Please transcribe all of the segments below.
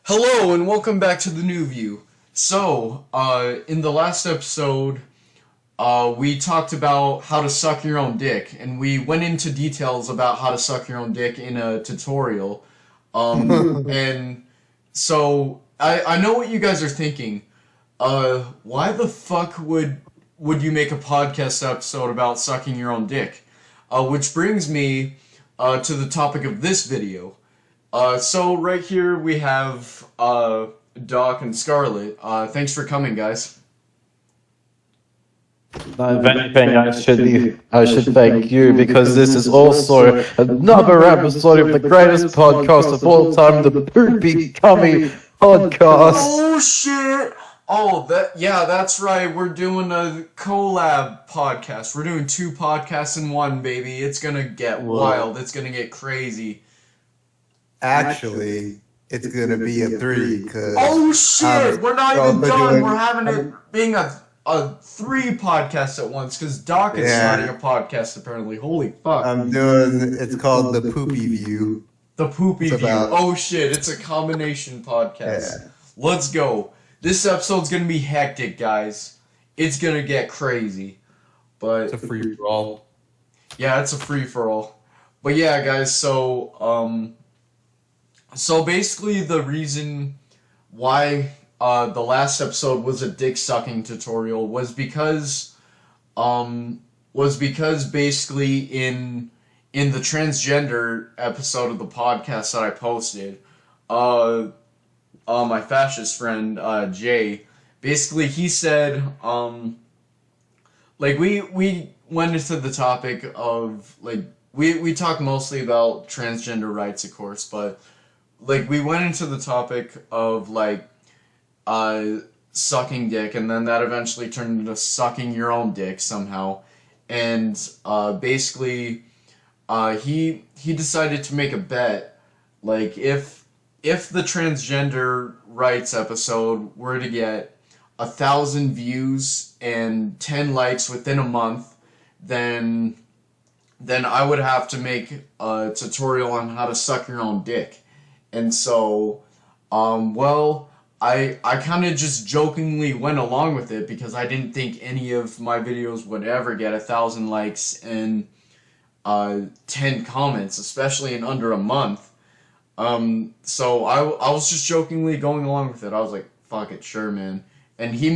Hello and welcome back to the New View. So, in the last episode, we talked about how to suck your own dick, and we went into details about how to suck your own dick in a tutorial. And so, I know what you guys are thinking. Why the fuck would you make a podcast episode about sucking your own dick? Which brings me to the topic of this video. So right here we have Doc and Scarlet. Thanks for coming, guys. If anything, I should thank you because this is also another episode of the greatest podcast of all time, the Poopy Cummy Podcast. Oh shit! Oh, that's right. We're doing a collab podcast. We're doing two podcasts in one, baby. It's gonna get wild. It's gonna get crazy. Actually, it's gonna be a 3. Oh shit! We're not even done. We're having it being a 3 podcasts at once because Doc is starting a podcast apparently. Holy fuck! It's called the Poopy View. The Poopy View. Oh shit! It's a combination podcast. Yeah. Let's go. This episode's gonna be hectic, guys. It's gonna get crazy. But it's a free for all. Yeah, it's a free for all. But yeah, guys. So basically the reason why the last episode was a dick sucking tutorial was because basically in the transgender episode of the podcast that I posted, my fascist friend Jay, basically he said we went into the topic of we talked mostly about transgender rights, of course, but we went into the topic of sucking dick, and then that eventually turned into sucking your own dick somehow. And basically, he decided to make a bet, if the transgender rights episode were to get 1,000 views and 10 likes within a month, then I would have to make a tutorial on how to suck your own dick. And so, I kind of just jokingly went along with it because I didn't think any of my videos would ever get 1,000 likes and 10 comments, especially in under a month. So I was just jokingly going along with it. I was like, fuck it, sure, man. And he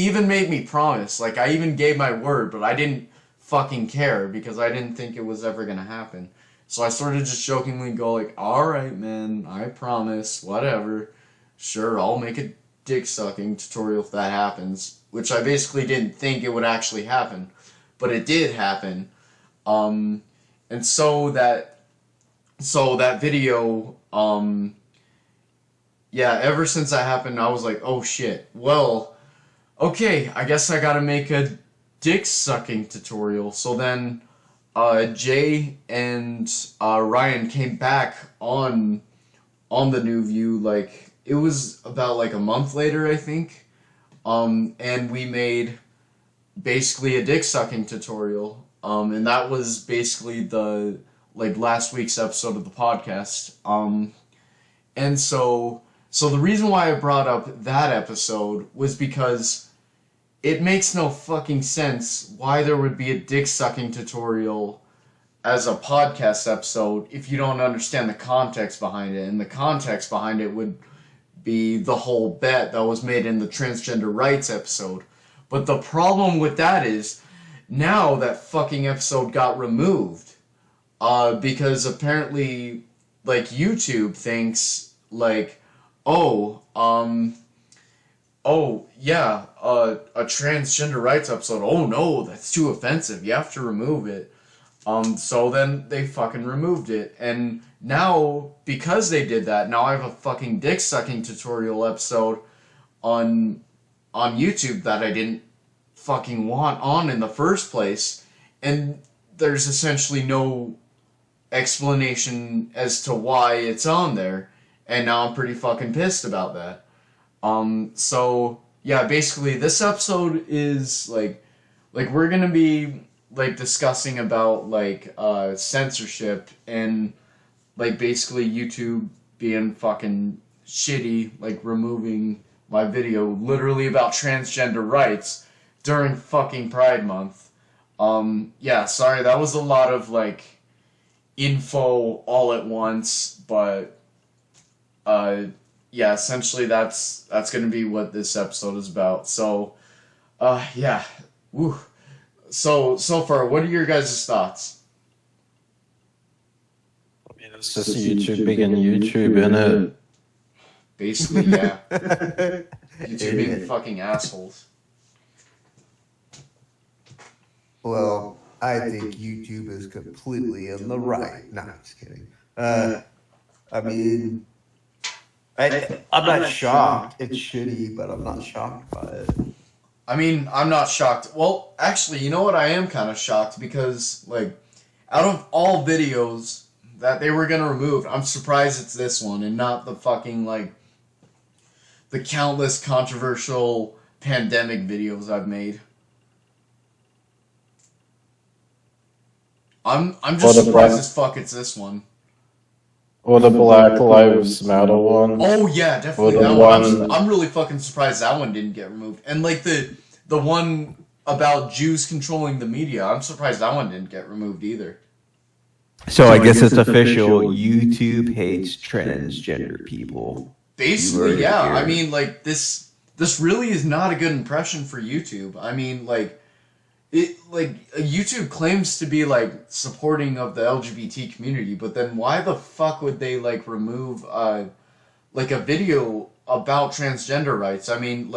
even made me promise. I even gave my word, but I didn't fucking care because I didn't think it was ever gonna happen. So I sort of just jokingly go alright, man, I promise, whatever. Sure, I'll make a dick sucking tutorial if that happens. Which I basically didn't think it would actually happen. But it did happen. And so that video, ever since that happened, I was like, oh shit, well, okay, I guess I gotta make a dick sucking tutorial. So then Jay and Ryan came back on the New View, it was about a month later, I think, and we made basically a dick sucking tutorial, and that was basically the last week's episode of the podcast, and so the reason why I brought up that episode was because it makes no fucking sense why there would be a dick sucking tutorial as a podcast episode if you don't understand the context behind it. And the context behind it would be the whole bet that was made in the transgender rights episode. But the problem with that is now that fucking episode got removed. Because apparently YouTube thinks a transgender rights episode, oh no, that's too offensive, you have to remove it. So then they fucking removed it, and now, because they did that, now I have a fucking dick sucking tutorial episode on YouTube that I didn't fucking want on in the first place, and there's essentially no explanation as to why it's on there, and now I'm pretty fucking pissed about that. So yeah, basically this episode is we're gonna be discussing about censorship and basically YouTube being fucking shitty, like removing my video literally about transgender rights during fucking Pride Month. Yeah, sorry, that was a lot of like info all at once, but yeah, essentially that's gonna be what this episode is about. So yeah. Woo. So far, what are your guys' thoughts? I mean, it's just YouTube being YouTube, innit? Basically, yeah. YouTube being fucking assholes. Well, I think YouTube is completely in the right. No, I'm just kidding. I mean, I'm not shocked. It's shitty, but I'm not shocked by it. I mean, I'm not shocked. Well, actually, you know what? I am kind of shocked because, like, out of all videos that they were gonna remove, I'm surprised it's this one and not the fucking, like, the countless controversial pandemic videos I've made. I'm just surprised as fuck it's this one. Or the Black Lives Matter one. Oh yeah, definitely that one. I'm really fucking surprised that one didn't get removed. And like the one about Jews controlling the media, I'm surprised that one didn't get removed either. So I guess it's official. YouTube hates transgender people. Basically, yeah. I mean, like this really is not a good impression for YouTube. I mean, like YouTube claims to be like supporting of the LGBT community, but then why the fuck would they like remove like a video about transgender rights? I mean,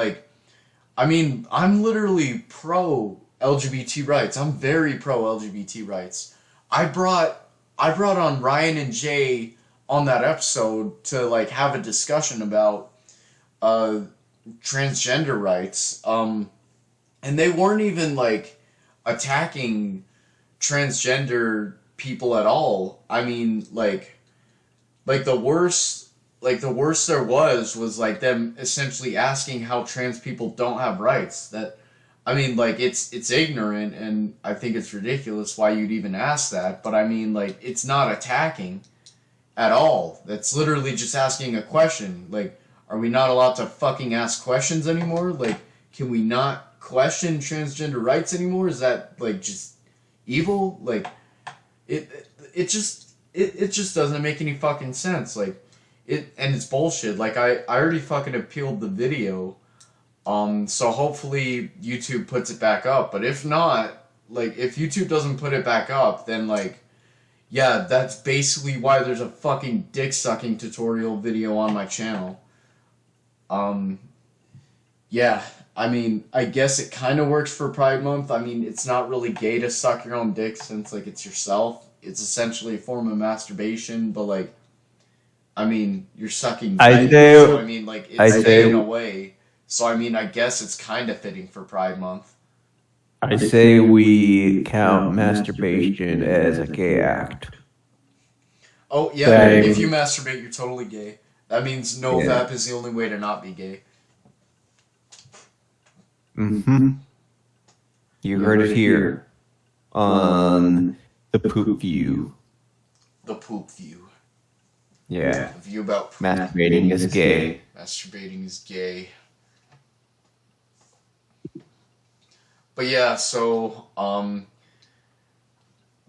I'm literally pro LGBT rights. I'm very pro LGBT rights. I brought on Ryan and Jay on that episode to like have a discussion about transgender rights. And they weren't even like attacking transgender people at all. I mean, like the worst there was like them essentially asking how trans people don't have rights. That, I mean, like it's ignorant and I think it's ridiculous why you'd even ask that, but I mean, like, it's not attacking at all. That's literally just asking a question. Like, are we not allowed to fucking ask questions anymore? Like, can we not question transgender rights anymore? Is that like just evil? Like it just doesn't make any fucking sense. Like and it's bullshit. Like I already fucking appealed the video, so hopefully YouTube puts it back up. But if not, like if YouTube doesn't put it back up, then like yeah, that's basically why there's a fucking dick sucking tutorial video on my channel. Yeah, I mean, I guess it kind of works for Pride Month. I mean, it's not really gay to suck your own dick since, like, it's yourself. It's essentially a form of masturbation, but, like, I mean, you're sucking dick. So, I mean, like, it's gay in a way. So, I mean, I guess it's kind of fitting for Pride Month. I say we count masturbation as a gay act. Oh, yeah, if you masturbate, you're totally gay. That means NoFap is the only way to not be gay. Mm-hmm. You heard it here on the Poop View. The Poop View. Yeah. The view about poop. Masturbating is gay. Masturbating is gay. But yeah, so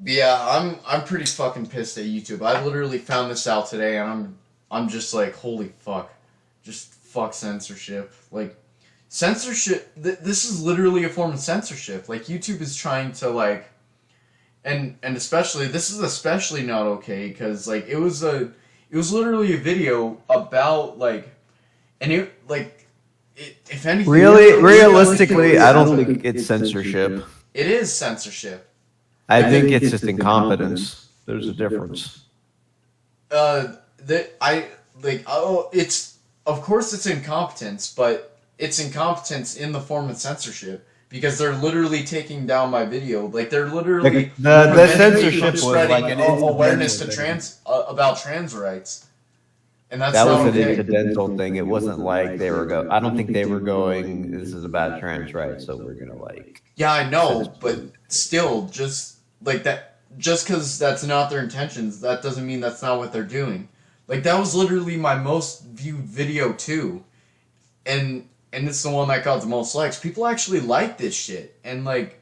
yeah, I'm pretty fucking pissed at YouTube. I literally found this out today, and I'm just like, holy fuck, just fuck censorship. Like, censorship. This is literally a form of censorship. Like, YouTube is trying to like, and especially this is especially not okay because like it was literally a video about like, and it like. If anything, realistically, I don't think it's censorship. It is censorship. I think it's just incompetence. There's a difference. It's of course it's incompetence, but it's incompetence in the form of censorship because they're literally taking down my video. Like they're literally the censorship was spreading like an awareness to about trans rights. And that's that was an okay. incidental thing. It wasn't like they were I don't think they were going, this is about trans rights, so we're gonna like. Yeah, I know, but still, just like that, just because that's not their intentions, that doesn't mean that's not what they're doing. Like, that was literally my most viewed video, too. And it's the one that got the most likes. People actually like this shit. And, like,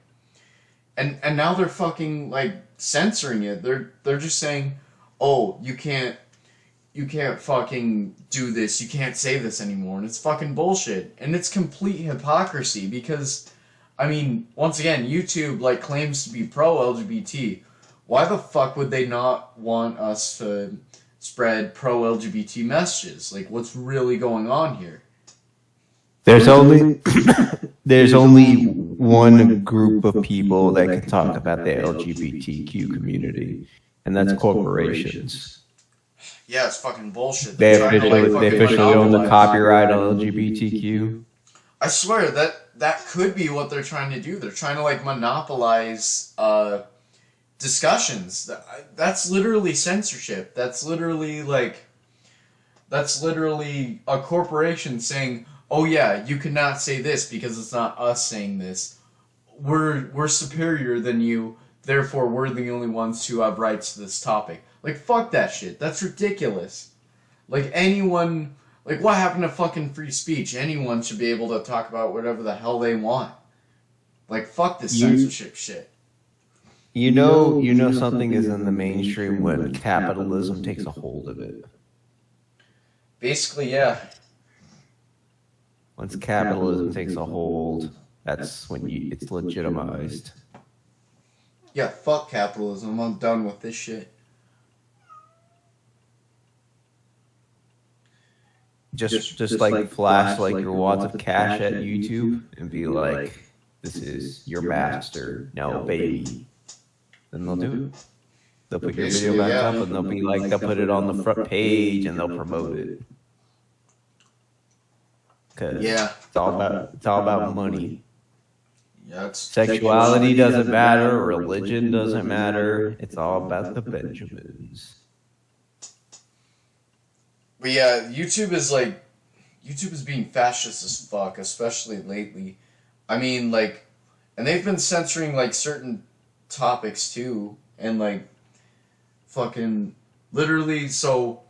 and now they're fucking, like, censoring it. They're just saying, oh, you can't fucking do this. You can't say this anymore. And it's fucking bullshit. And it's complete hypocrisy because, I mean, once again, YouTube, like, claims to be pro-LGBT. Why the fuck would they not want us to spread pro-LGBT messages? Like, what's really going on here? There's only there's only one group of people that can talk about the LGBTQ community, and that's corporations. Yeah, it's fucking bullshit. They They're trying to, like, fucking officially own the monopolize. copyright on LGBTQ. I swear that could be what they're trying to do. They're trying to, like, monopolize discussions. That's literally censorship. That's literally a corporation saying, "Oh yeah, you cannot say this because it's not us saying this. We're superior than you, therefore we're the only ones who have rights to this topic." Like, fuck that shit. That's ridiculous. Like, anyone, like, what happened to fucking free speech? Anyone should be able to talk about whatever the hell they want. Like, fuck this censorship shit. You know something is in the mainstream when capitalism takes a hold of it. Basically, yeah. Once capitalism takes a hold, that's when it's legitimized. Yeah, fuck capitalism. I'm done with this shit. Just like flash like your wads of cash at YouTube and be like, "This is your master, now baby." Then they'll do it. They'll put your video back up and they'll be like, they'll put it on the front page and they'll promote it. Cause Yeah. it's all about money. Yeah, it's Sexuality doesn't matter, religion doesn't matter. It's all about the Benjamins. But yeah, YouTube is being fascist as fuck, especially lately. I mean, like, and they've been censoring, like, certain topics too, and, like, fucking literally, so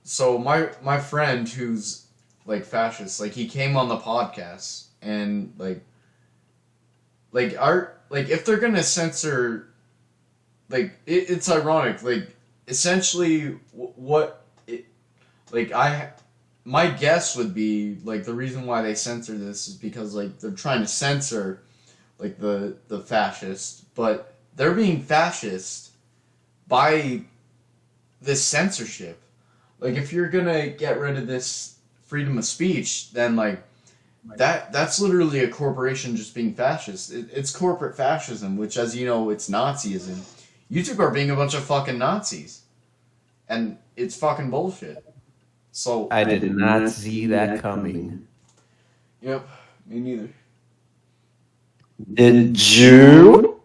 my friend who's, like, fascist, like, he came on the podcast, and, like, if they're gonna censor, like, it's ironic, like, essentially my guess would be, like, the reason why they censor this is because, like, they're trying to censor, like, the fascists, but they're being fascist by this censorship. Like, if you're gonna get rid of this freedom of speech, then, like, that's literally a corporation just being fascist. It's corporate fascism, which, as you know, it's Nazism. YouTube are being a bunch of fucking Nazis. And it's fucking bullshit. So I did not see that coming. Yep, me neither. Did you?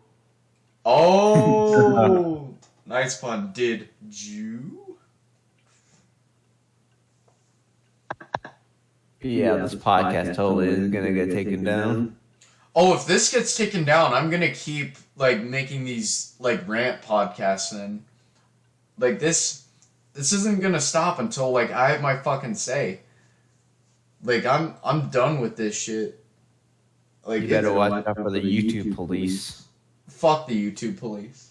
Oh, nice pun. Did you? Yeah, this podcast totally is gonna get taken down. Oh, if this gets taken down, I'm gonna keep, like, making these, like, rant podcasts then. Like, this isn't gonna stop until, like, I have my fucking say. Like, I'm done with this shit. Like, You better watch out for the YouTube police. Fuck the YouTube police.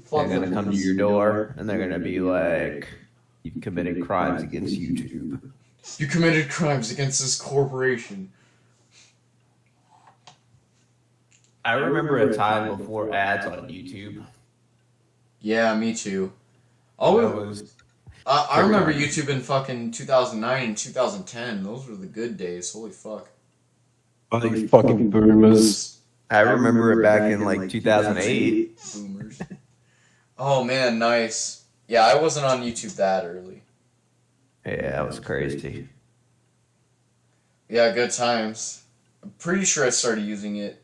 Fuck They're gonna come to your door and they're gonna be like, "You've committed crimes against YouTube." You committed crimes against this corporation. I remember a time before ads on YouTube. Yeah, me too. That Oh, was I remember YouTube in fucking 2009 and 2010. Those were the good days. Holy fuck. Like fucking boomers. I remember it back in like 2008. Boomers. Oh man, nice. Yeah, I wasn't on YouTube that early. Yeah, that was crazy. Yeah, good times. I'm pretty sure I started using it.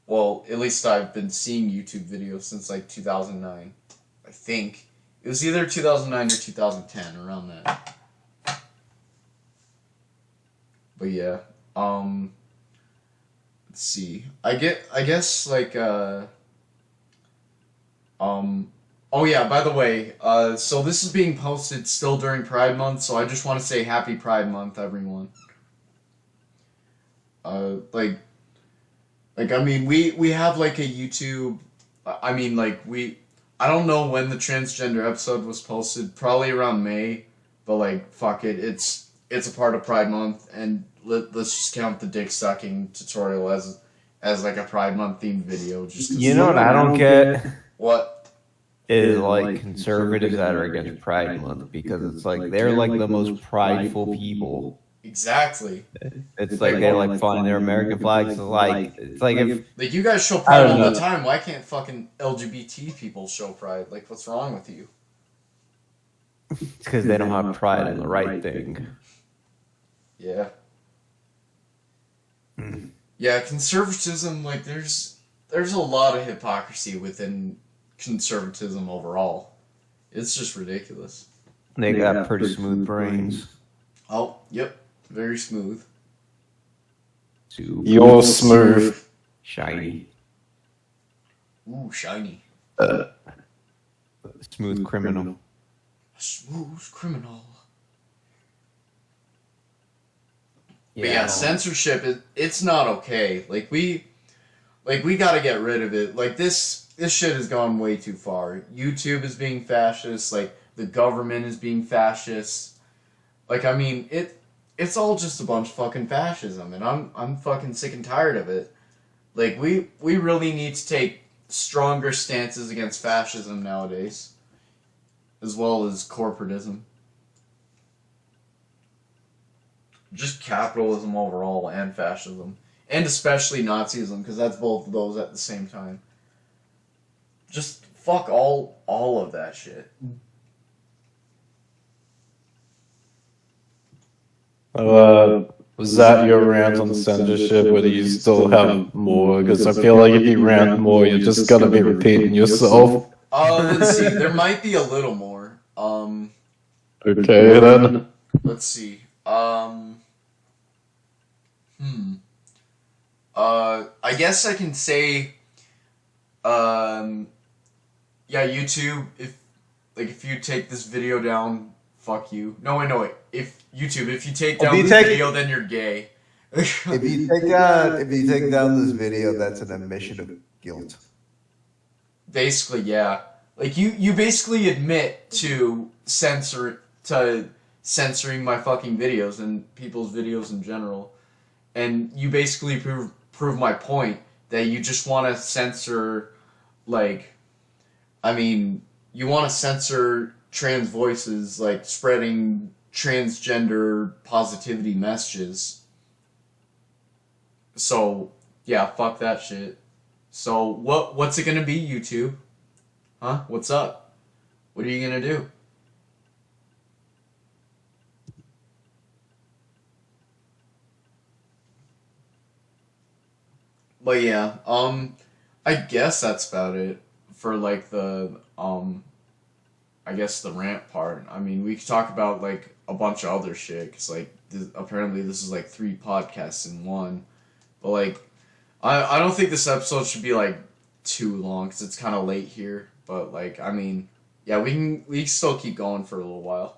Well, at least I've been seeing YouTube videos since like 2009. I think. It was either 2009 or 2010, around that. But yeah, let's see. I guess like Oh yeah, by the way, so this is being posted still during Pride Month, so I just want to say Happy Pride Month, everyone. Like I mean, we have like a YouTube. I mean, like I don't know when the transgender episode was posted. Probably around May, but like fuck it, it's a part of Pride Month, and let's just count the dick sucking tutorial as like a Pride Month themed video. Just 'cause You know what I don't get what is like conservatives that are against Pride Month, because it's like they're like the most prideful people. exactly. It's like they like flying their American flags. It's like if Like, you guys show pride all the time. Why can't fucking LGBT people show pride? Like, what's wrong with you? because they don't have pride in the right thing. Yeah. Yeah, conservatism, like, there's a lot of hypocrisy within conservatism overall. It's just ridiculous. They got pretty smooth brains. Oh, yep. Very smooth. You're smooth. Shiny. Ooh, shiny. Smooth criminal. Smooth criminal. But yeah, censorship, it's not okay. Like we gotta get rid of it. Like, this shit has gone way too far. YouTube is being fascist. Like, the government is being fascist. Like, I mean, it's all just a bunch of fucking fascism, and I'm fucking sick and tired of it. Like, we really need to take stronger stances against fascism nowadays, as well as corporatism. Just capitalism overall, and fascism. And especially Nazism, because that's both of those at the same time. Just fuck all of that shit. Was that your rant on censorship, or do you still have more? Because I feel like if you rant more, you're just gonna be repeating yourself. Let's see. There might be a little more. Okay, then. Let's see. I guess I can say, yeah, YouTube, if you take this video down, fuck you. No, wait. If you take down this video, then you're gay. If you take down this video, that's an admission of guilt. Basically, yeah. Like, you basically admit to censoring my fucking videos and people's videos in general. And you basically prove my point that you just want to censor, like, I mean, you want to censor trans voices, like, spreading transgender positivity messages. So, yeah, fuck that shit. So, what's it gonna be, YouTube? Huh? What's up? What are you gonna do? But yeah, I guess that's about it for, like, the, I guess the rant part. I mean, we could talk about, like, a bunch of other shit, because, like, apparently this is, like, 3 podcasts in one. But, like, I don't think this episode should be, like, too long, because it's kind of late here. But, like, I mean, yeah, we can still keep going for a little while.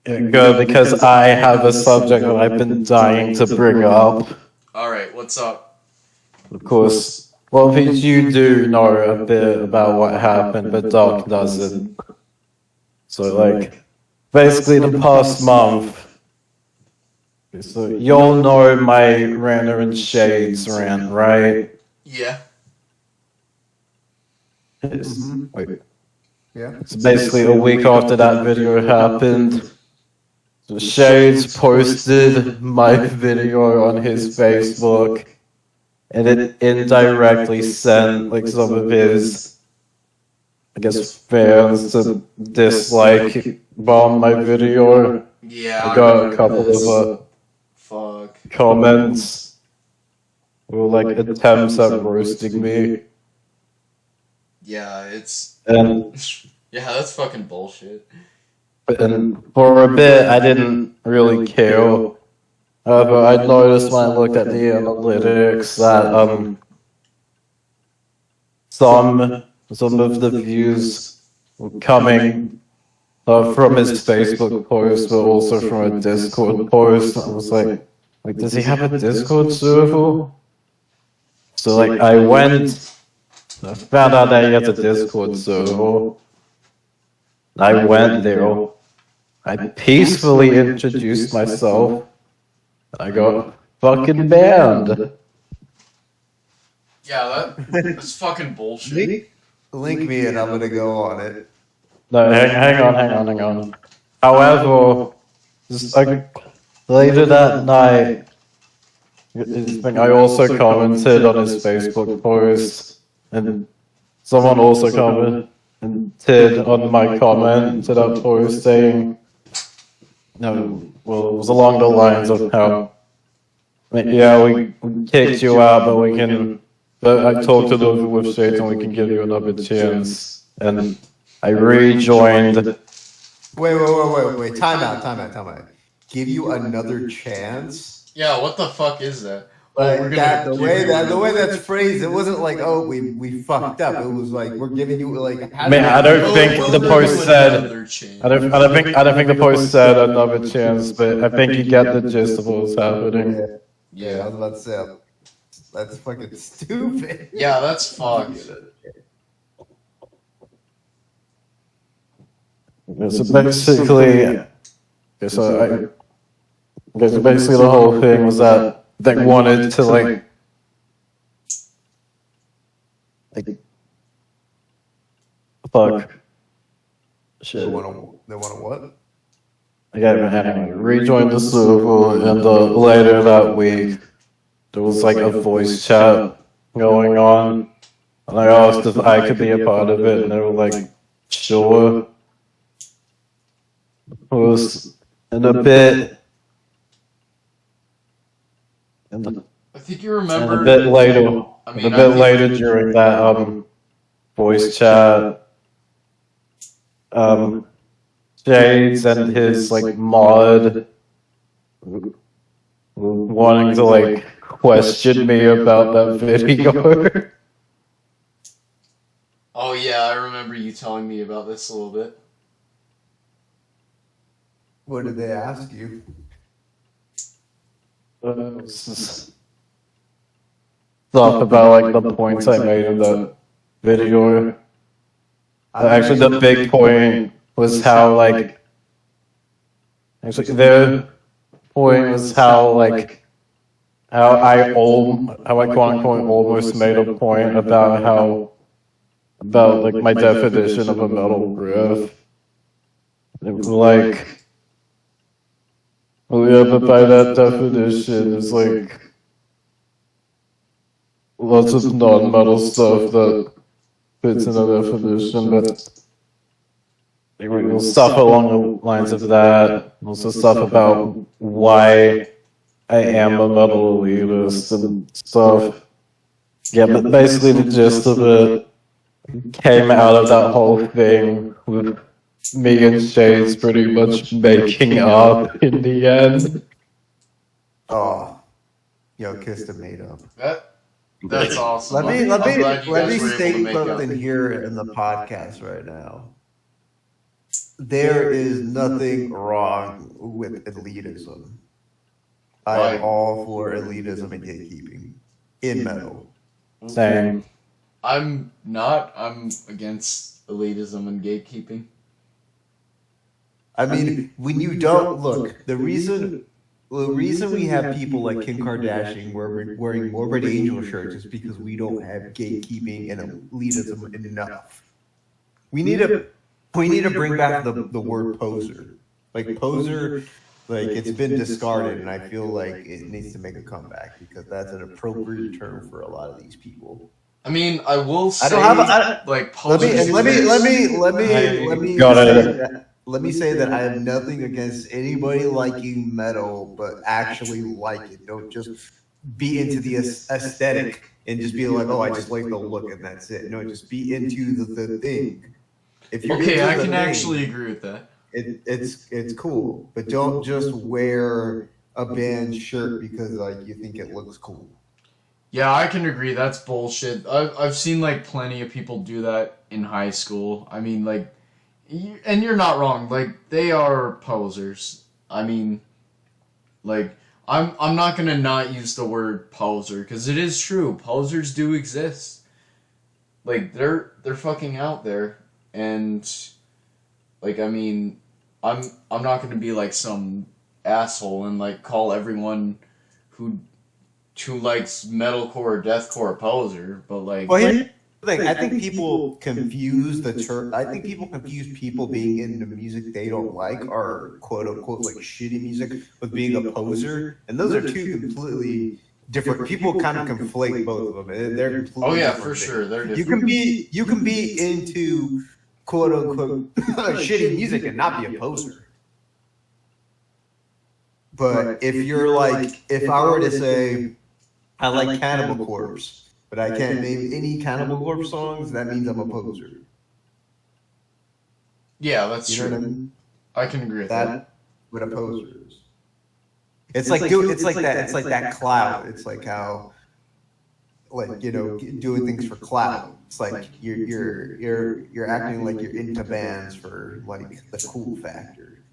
Good, because I have a subject that I've been dying to bring up. Alright, what's up? Of course, well, you do know a bit about what happened, but Doc doesn't. So, like, basically the past month, so you'll know my Runner and Shades rant, right? Yeah. Wait. Yeah. So basically a week after that video happened, so Shades posted my video on his Facebook, and it indirectly sent, like, some of his, I guess, fans to bomb my video. Yeah, I got a couple of comments, or, like, attempts at roasting me. Yeah, it's... And yeah, that's fucking bullshit. And for a bit, I didn't really care. But I noticed when I looked at the analytics that some some of the views were coming from his Facebook post, but also from a Discord post. I was like, does he have a Discord server? So like, I found out that he has a Discord server. I went there. I peacefully introduced myself. I got fucking banned. Yeah, that's fucking bullshit. Link me and I'm gonna go on it. No, hang on. However, just like later that night, I also commented on his Facebook post, and someone also commented on my comment to that post saying, no, well, it was along the lines of how, yeah, we kicked you out, but I talked to those with shades and we can give you another chance. And I rejoined. Wait. Time out. Give you another chance? Yeah, what the fuck is that? Like the way that's phrased, it wasn't like, oh, we fucked up. It was like, we're giving you like. I don't think the post said. I don't think the post said another chance, but I think you get the gist of what was happening. Yeah, I was about to say, that's fucking stupid. Yeah, that's fucked. So basically, basically the whole thing was that they wanted to like fuck. Shit. They want to what? I rejoined the server, and later that week there was like a voice chat going on, and I asked if I could be a part of it, and they were like, sure. It was in a bit. I think you remember. And a bit later during that voice chat, Shades and his like mod wanting to like question me about that video. Oh yeah, I remember you telling me about this a little bit. What did they ask you? Stuff about like the points I made in that video. Actually, the big point was how like. Actually, their point was how like. How I quote unquote almost made a point about like my definition of a metal riff. It was like. Well, yeah, but by that definition, it's like lots of non-metal stuff that fits in the definition, but stuff along the lines of that, also stuff about why I am a metal elitist and stuff. Yeah, but basically the gist of it came out of that whole thing with me and Shades pretty much making up in the end. Oh, yo, Kista made up. That's awesome. Let me state something here in the podcast right now. There is nothing wrong with elitism. I am all for elitism and gatekeeping in metal. Same. I'm not. I'm against elitism and gatekeeping. I mean, when you don't look, the reason we have people like Kim Kardashian wearing Morbid Angel shirts is because we don't have gatekeeping and elitism enough. We need to bring back the word poser. Like poser, like it's been discarded, and I feel like it needs to make a comeback because that's an appropriate term for a lot of these people. I mean, I will say, like, poser. Let me say that I have nothing against anybody liking metal, but actually like it. Don't just be into the aesthetic and just be like, oh, I just like the look and that's it. No, just be into the thing. If you're okay, I can actually agree with that. It's cool, but don't just wear a band shirt because like you think it looks cool. Yeah, I can agree. That's bullshit. I've seen like plenty of people do that in high school. I mean, like, and you're not wrong. Like, they are posers. I mean, like, I'm not gonna not use the word poser because it is true. Posers do exist. Like, they're fucking out there, and like, I mean, I'm not gonna be like some asshole and like call everyone who likes metalcore or deathcore a poser, but like. Well, here's the thing. I think people confuse the term. I think people confuse people being into music they don't like or quote unquote like shitty music with being a poser, and those are two completely different. People kind of conflate both of them. They're completely Oh yeah, different for things. sure. They're different. You can be into quote unquote shitty music and not be a poser. But if you're like, if I were to say, I like Cannibal Corpse, but I can't name any Cannibal Corpse songs, that means I'm a poser. Yeah, that's You true. know what I mean? I can agree with that. That what a poser is. It's like that clout. It's like how, like, you know, doing things for clout. It's like you're acting like you're into bands for like the cool factor.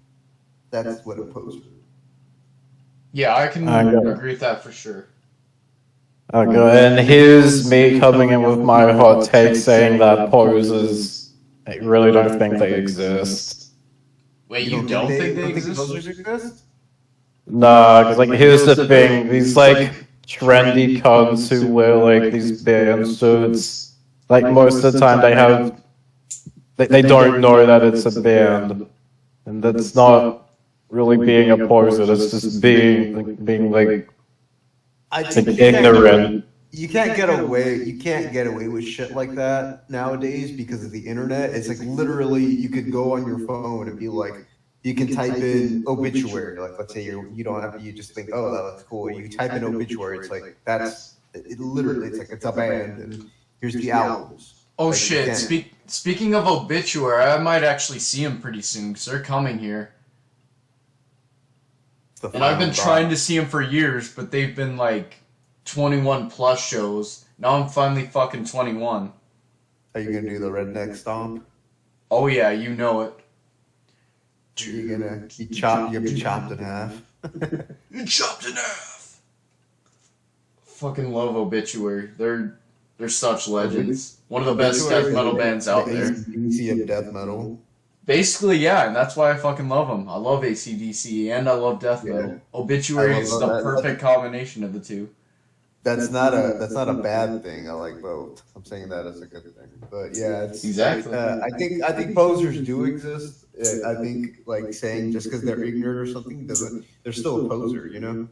That's what a poser is. Yeah, I can agree with that for sure. Okay, and here's me coming in with my hot take saying that posers, I really don't think they exist. Wait, you don't think they exist? Posers exist? Nah, because like here's the thing, these like trendy cunts who wear like these band suits, like most of the time they don't know that it's a band, and that's not really being a poser, that's just being like I think ignorant. you can't get away with shit like that nowadays because of the internet. It's like literally you could go on your phone and be like, you can type in obituary. Like, let's say you don't have, you just think, oh, that looks cool. You type in obituary. It's like literally it's like it's a band and here's the albums. Oh Like, shit! Speaking of obituary, I might actually see them pretty soon because they're coming here. And I've been trying to see them for years, but they've been like 21 plus shows. Now I'm finally fucking 21. Are you gonna do the redneck stomp? Oh yeah, you know it. You're gonna be chopped. You'll be chopped in half. You chopped in half. Fucking love Obituary. They're such legends. One of the best death metal bands out there. AC/DC of death metal. Basically, yeah, and that's why I fucking love them. I love AC/DC and I love death metal. Obituary is the perfect combination of the two. That's not a bad thing. I like both. I'm saying that as a good thing. But yeah, it's Exactly. I think posers do exist. I think like saying just because they're ignorant or something doesn't. They're still a poser, you know.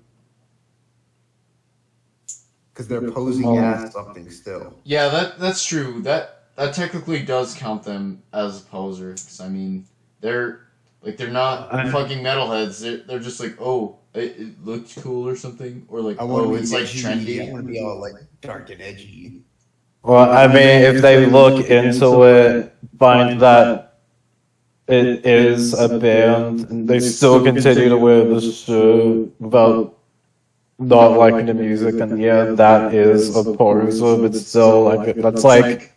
Because they're posing as something still. Yeah, that's true. That technically does count them as a poser. 'Cause, I mean, they're not fucking metalheads. They're just like, oh, it looks cool or something, or like, oh, it's like trendy. I want to be all like dark and edgy. Well, I mean, if they look into it, find that it is a band, and they still continue to wear the shirt without not liking the music, and yeah, that is a poser, but still, like, that's like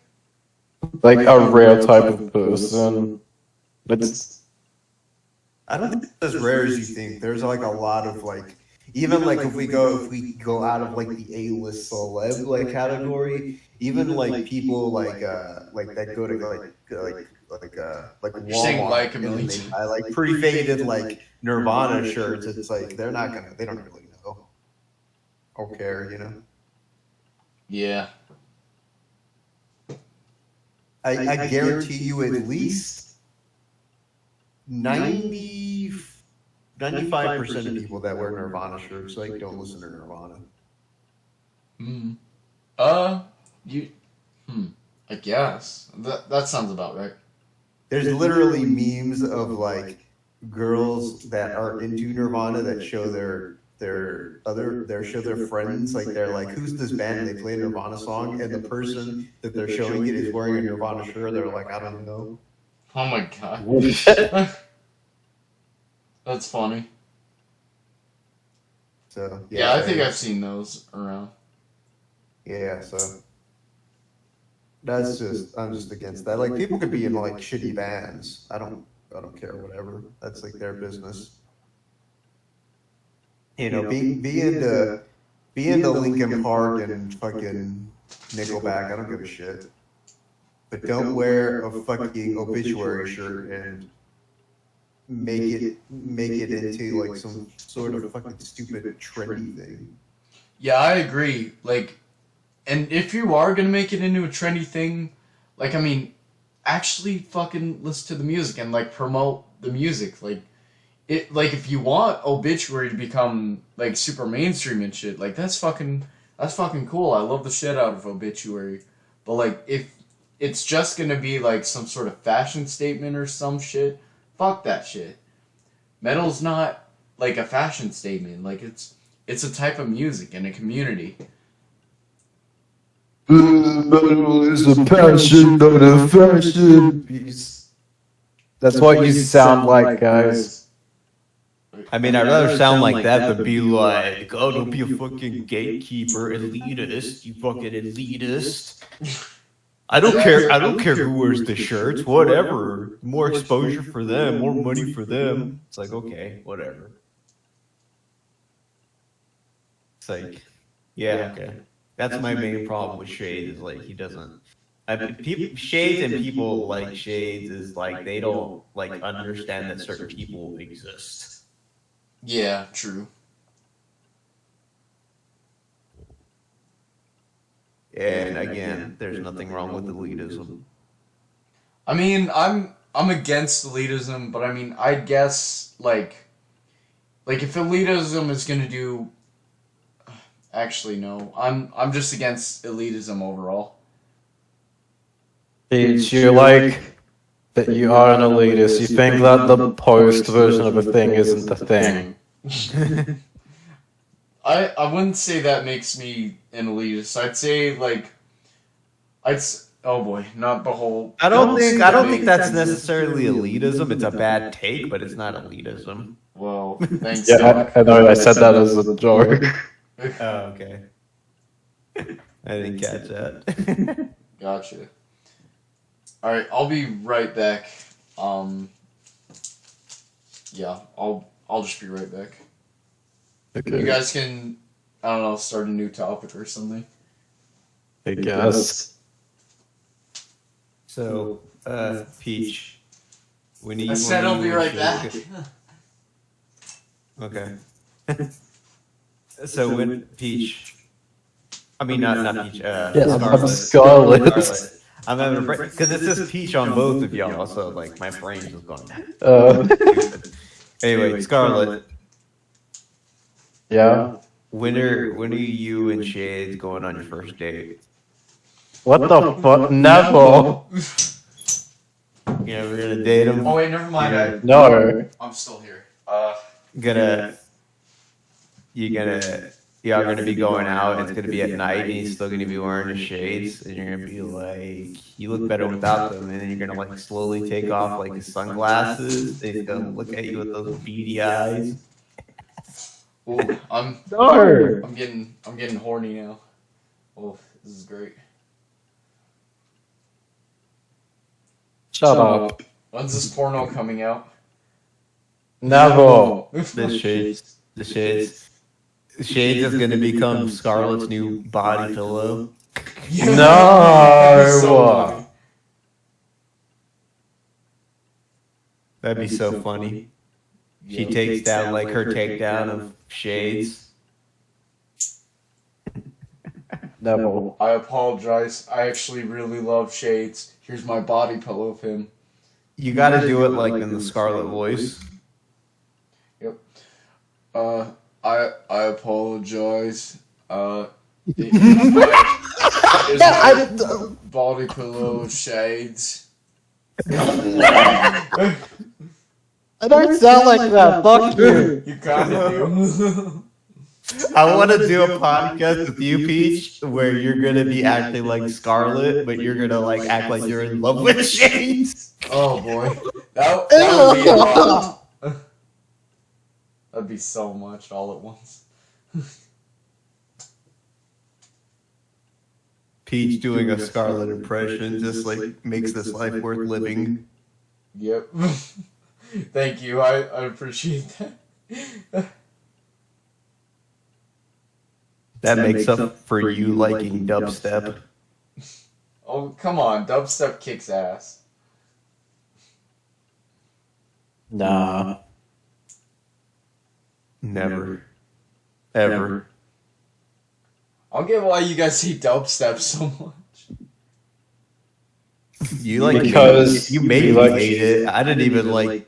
a rare type of person. It's I don't think it's as rare as you think. There's like a lot of like, even like if we go out of like the A-list celeb like category, even like people like that go to like You're saying Walmart like a and million. they buy like pre-faded like Nirvana shirts. It's like they don't really know or care, you know. Yeah. I guarantee you at least 95% of people that wear Nirvana shirts like don't listen to Nirvana. I guess that sounds about right. There's literally memes of like girls that are into Nirvana that show their friends, like they're like, who's this band? And they play a Nirvana song, and the person that they're showing it is wearing a Nirvana shirt. They're like, I don't know. Oh my god. That's funny. So Yeah, I think I've seen those around. Yeah, so that's just I'm just against that. Like people could be in like shitty bands. I don't care, whatever. That's like their business. You know, be into Linkin Park and fucking Nickelback. I don't give a shit. But don't wear a fucking obituary shirt and make it into like some sort of fucking stupid trendy thing. Yeah, I agree. Like, and if you are gonna make it into a trendy thing, like, I mean, actually fucking listen to the music and like promote the music. Like, like if you want obituary to become like super mainstream and shit, like that's fucking cool. I love the shit out of obituary. But like if it's just gonna be like some sort of fashion statement or some shit, fuck that shit. Metal's not like a fashion statement. Like it's a type of music and a community. Metal is a passion, not a fashion piece. That's what you sound like, guys. I mean, I'd rather sound like that than be like, oh, don't be a fucking gatekeeper, elitist, you fucking elitist. I don't care who wears the shirts, whatever. More exposure for them, more money for them. It's like, okay, whatever. It's like, yeah, okay. That's my main problem with Shades, is like, he doesn't. Shades and people like Shades is like, they don't like understand that certain people exist. Yeah, true. And again, there's nothing wrong with elitism. I mean, I'm against elitism, but I mean, I guess like if elitism is gonna do, actually no, I'm just against elitism overall. You like that you are an elitist. You think that the post version of a thing isn't the thing. I wouldn't say that makes me an elitist. I'd say like oh boy, not the whole. I don't think that's necessarily elitism. It's a bad take, but it's not elitism. Well, thanks. Yeah, I know. I said that as a joke. Oh, okay. I didn't catch that. Gotcha. All right, I'll be right back. Yeah, I'll just be right back. Okay. You guys can, I don't know, start a new topic or something. I guess. So, Peach, when you I said I'll be right back. Okay. So when Peach, I mean not Peach. I'm Scarlet. I'm having a break because it says Peach on both of y'all, so like my brain's just going. Anyway, Scarlet. Yeah. When are you and Shades going on your first date? What the fuck? Never. Yeah, we're gonna date him. Oh wait, never mind. No. I'm still here. Y'all gonna be going out, and it's gonna be at night, and he's still gonna be wearing his shades, and you're gonna be like, you look better without them, and then you're gonna like slowly take off like his sunglasses, and he's gonna look at you with those beady eyes. Ooh, I'm No. getting horny now. Oh, this is great. Shut up. When's this porno coming out? Never. The shades is gonna become Scarlet's new body pillow. No. So That'd be so funny. She takes down like her takedown of Shades. Never. I apologize. I actually really love Shades. Here's my body pillow of him. You gotta do it like in the Scarlet voice. Yep. I apologize. Here's my body pillow of Shades. I don't sound like that. Fuck you. You kinda do. I want to do a podcast with you, Peach, where you're gonna be acting like Scarlet, but you're gonna like act like you're in love with Shades. Oh boy, that would be a lot. That'd be so much all at once. Peach doing a Scarlet impression just like makes this life worth living. Yep. Thank you. I appreciate that. That makes up for you liking dubstep. Oh, come on. Dubstep kicks ass. Nah. Never. Ever. I don't get why you guys hate dubstep so much. You like Because you made you me like- hate it. I didn't even like.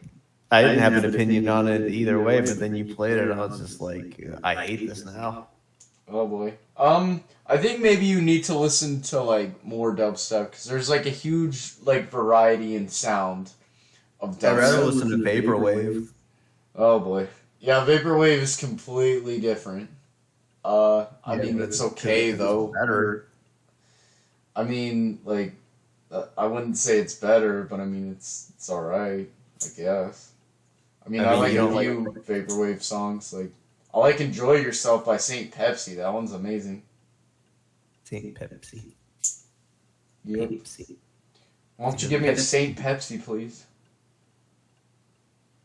I didn't have an opinion on it either way. But then you played it, and I was just like, I hate this now. Oh boy. I think maybe you need to listen to like more dubstep because there's like a huge like variety in sound of I'd rather dubstep. listen to vaporwave. Oh boy. Yeah, vaporwave is completely different. I mean it's okay though. Better. I mean like I wouldn't say it's better, but I mean it's all right, I guess. I mean I like you a don't few vaporwave songs like. I like Enjoy Yourself by St. Pepsi. That one's amazing. St. Pepsi. Yep. Pepsi. Why don't you give me a St. Pepsi, please?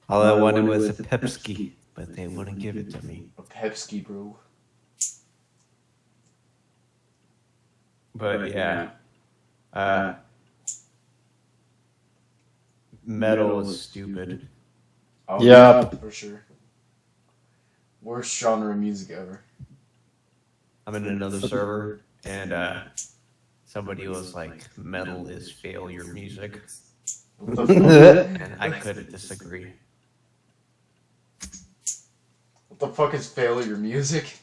All I wanted was a Pepsi, but they wouldn't give it to me. A Pepsi, bro. But yeah, metal is stupid. Oh, Yeah. for sure. Worst genre of music ever. I'm in another server, and somebody was like, "Metal is failure music," What the fuck? and I couldn't disagree. What the fuck is failure music?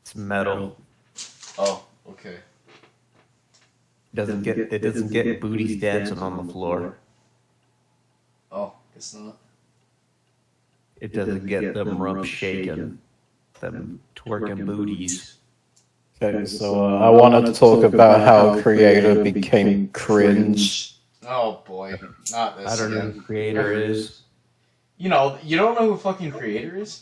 It's metal. Oh, okay. It doesn't get booties dancing on the floor. Oh, guess not. It doesn't get them rump shaking, them twerking booties. Okay, so I wanted to talk about how Creator became cringe. Oh boy, not this. I don't know again. who Creator is. You know, you don't know who fucking Creator is?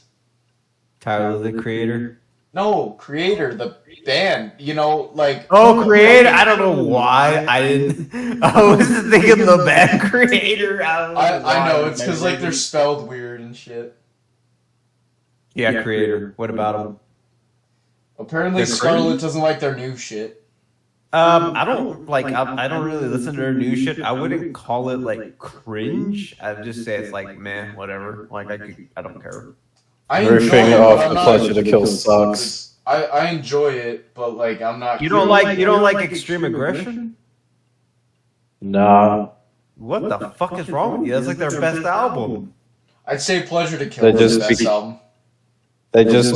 Tyler the Creator. No, Creator, the band. You know, like. Oh, Creator! I don't know why I didn't. I was thinking the band Creator. I know, it's because like they're spelled weird and shit. Yeah, Creator. What about them? Apparently They're Scarlet cringe. doesn't like their new shit. I don't like. I don't really listen to their new shit. I wouldn't call it like cringe. I'd just say it's like meh, whatever. Like I don't care. I enjoy Riffing it, off but I'm the not- Pleasure to Kill sucks. I enjoy it, but like I'm not. You don't like extreme aggression? Nah. What the fuck is wrong with you? That's like their best album. I'd say Pleasure to Kill They is the just best be- album. They just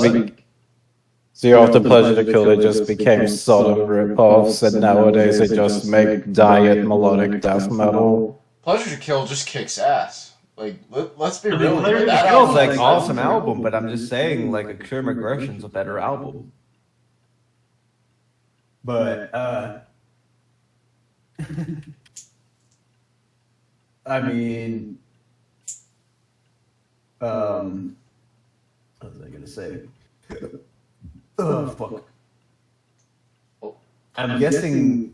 see after Pleasure to Kill, they just became Sodom ripoffs, and nowadays they just make diet melodic death metal. Pleasure to Kill just kicks ass. Like let's be I mean, real. Pleasure that to Kill is album like is awesome album, but I'm just saying like Extreme Aggression's a better album. But I mean, what was I gonna say? Oh fuck! I'm guessing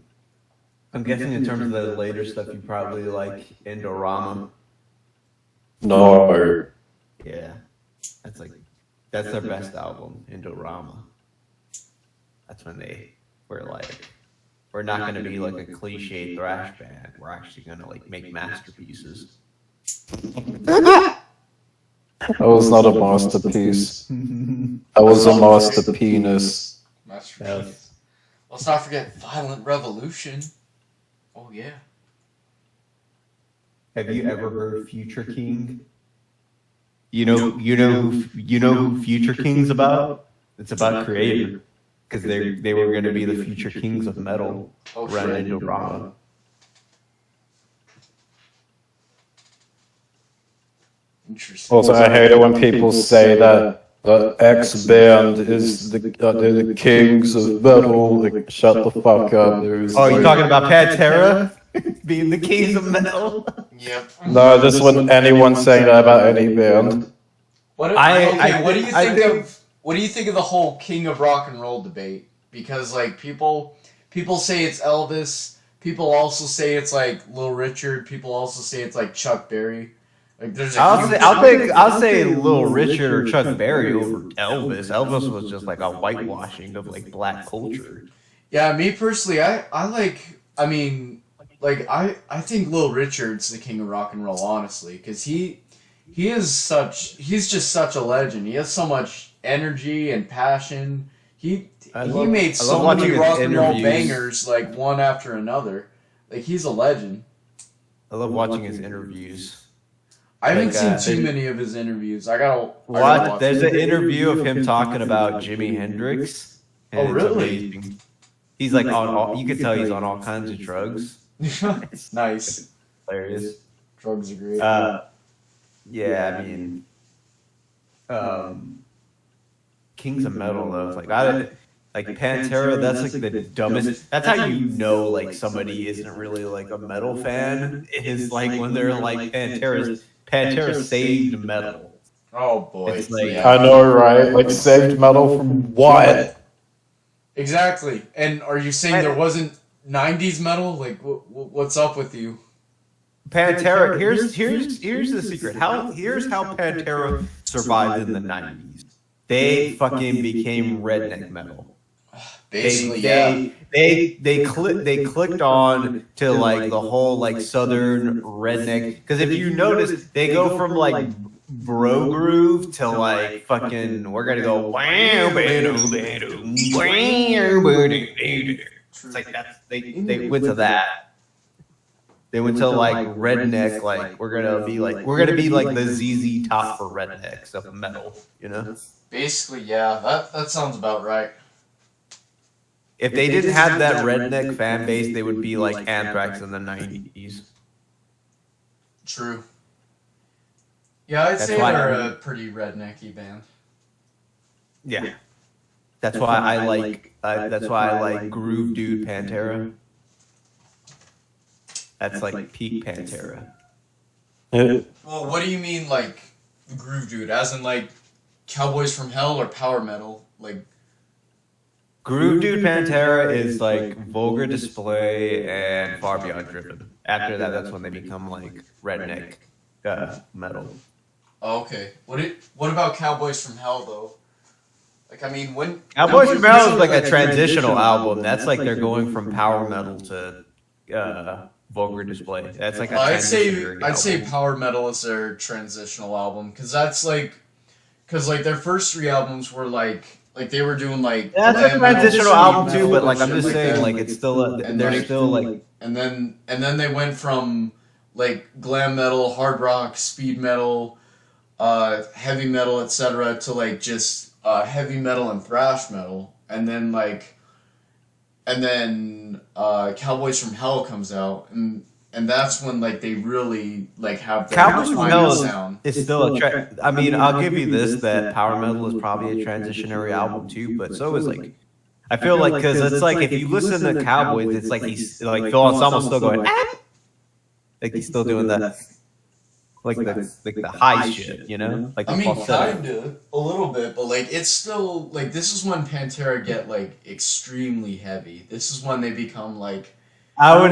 in terms of the later stuff, you probably like Indorama. No. Yeah, that's their best album, Indorama. That's when they were like, we're not going to be like a cliche thrash band. We're actually going to like make masterpieces. That was not a masterpiece. That was a masterpenis. Masterpiece. Let's not forget Violent Revolution. Oh yeah. Have you ever heard Future King? You know who Future King's about? It's about Creator, because they were going to be the future kings of metal. Oh Run shit. Indorama. Interesting. Also, I hate it when people say that the X band is the kings of metal. Like, shut the fuck up. There's, Oh, you like- talking about Pantera being the kings of metal? Yep. No, just when anyone's saying that about any band. What, I- what do you I think think- of what do you think of the whole King of Rock and Roll debate? Because like people People say it's Elvis. People also say it's like Little Richard. People also say it's like Chuck Berry. Like there's I'll say Little Richard or Chuck Berry over Elvis. Elvis was just like a whitewashing of like black culture. Yeah, me personally, I think Little Richard's the king of rock and roll, honestly, because he's just such a legend. He has so much energy and passion. He made so many rock and roll bangers, like one after another. Like he's a legend. I love watching his interviews. I haven't seen too many of his interviews. I gotta watch. There's an interview of him talking about Jimi Hendrix. Oh, really? Amazing. He's like on all. You can tell he's on all kinds of drugs. Nice. Hilarious. Drugs are great. Yeah, I mean, Kings of Metal though. Like Pantera. That's like the dumbest. That's how you know like somebody isn't really like a metal fan. Is like when they're like Pantera saved metal. Oh boy. It's like, I know, right? Like saved metal from what? Exactly. And are you saying there wasn't 90s metal? Like, what's up with you? Pantera. Here's the secret. Here's how Pantera survived in the 90s. They fucking became redneck metal. Basically, They clicked on to like the whole like southern redneck. Because if you notice, they go from like bro groove to like fucking we're gonna go wow. It's like that's they went to that. They went to like redneck, like we're gonna be like the ZZ Top for rednecks of metal, you know? Basically, yeah, that sounds about right. If they didn't have that redneck fan base, they would be like Anthrax in the 90s. True. Yeah, I'd say they're a pretty rednecky band. Yeah. That's why I like Groove Dude Pantera. That's like peak Pantera. Well, what do you mean, like, Groove Dude? As in, like, Cowboys from Hell or power metal? Like, Groove Dude Pantera is like Vulgar Display and Far Beyond Driven. After that, that's when they become like redneck metal. Oh, okay. What about Cowboys from Hell though? Like, I mean, when Cowboys from Hell is like a transitional album. That's like they're going from power metal to Vulgar Display. That's like a I'd say power metal is their transitional album because their first three albums were like they were doing like that's a transitional album too, but like I'm just saying like it's still they're still like and then they went from like glam metal, hard rock, speed metal, heavy metal, etc. to like just heavy metal and thrash metal, and then Cowboys from Hell comes out, and that's when like they really like have their Cowboys from Hell sound. Is still I mean, I'll give you this that power metal is probably a transitionary album too, but so is like I feel like because it's like if you listen to Cowboys, it's like he's like Phil Anselmo's still going like he's still doing that. Like the high shit, you know? Like I mean, kinda, a little bit, but like it's still like this is when Pantera get like extremely heavy. This is when they become like. I'd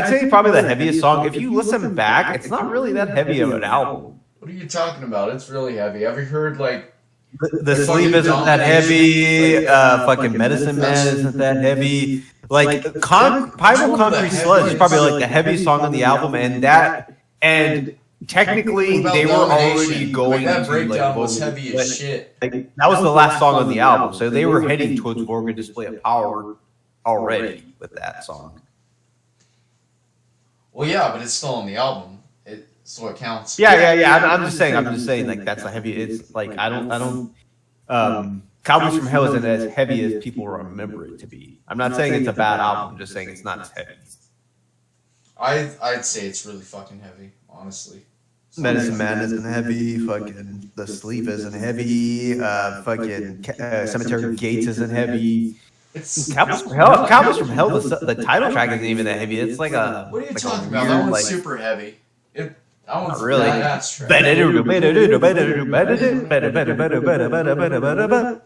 say probably the heaviest song. If you listen back, it's not really that heavy of an album. What are you talking about? It's really heavy. Have you heard like the Sleep isn't that heavy? Fucking Medicine Man isn't that heavy. Like Primal Concrete Sludge is probably like the heaviest song on the album, and technically they were already going that into breakdown like was heavy as shit. Like, that was the last song on the album, so they were heading towards Vulgar Display of Power already with that song. Well, yeah, but it's still on the album, so it counts. Yeah. I'm just saying, like that's a heavy. It's like I don't. Cowboys from Hell isn't as heavy as people remember it to be. I'm not saying it's a bad album. I'm just saying it's not as heavy. I'd say it's really fucking heavy, honestly. Medicine Man isn't heavy. Fucking The Sleep isn't heavy. Fucking Cemetery Gates isn't heavy. It's Cowboys from Hell. Cowboys from Hell. The title track isn't even that heavy. It's like a. What are you like talking weird, about? That one's like, super heavy. That one's really.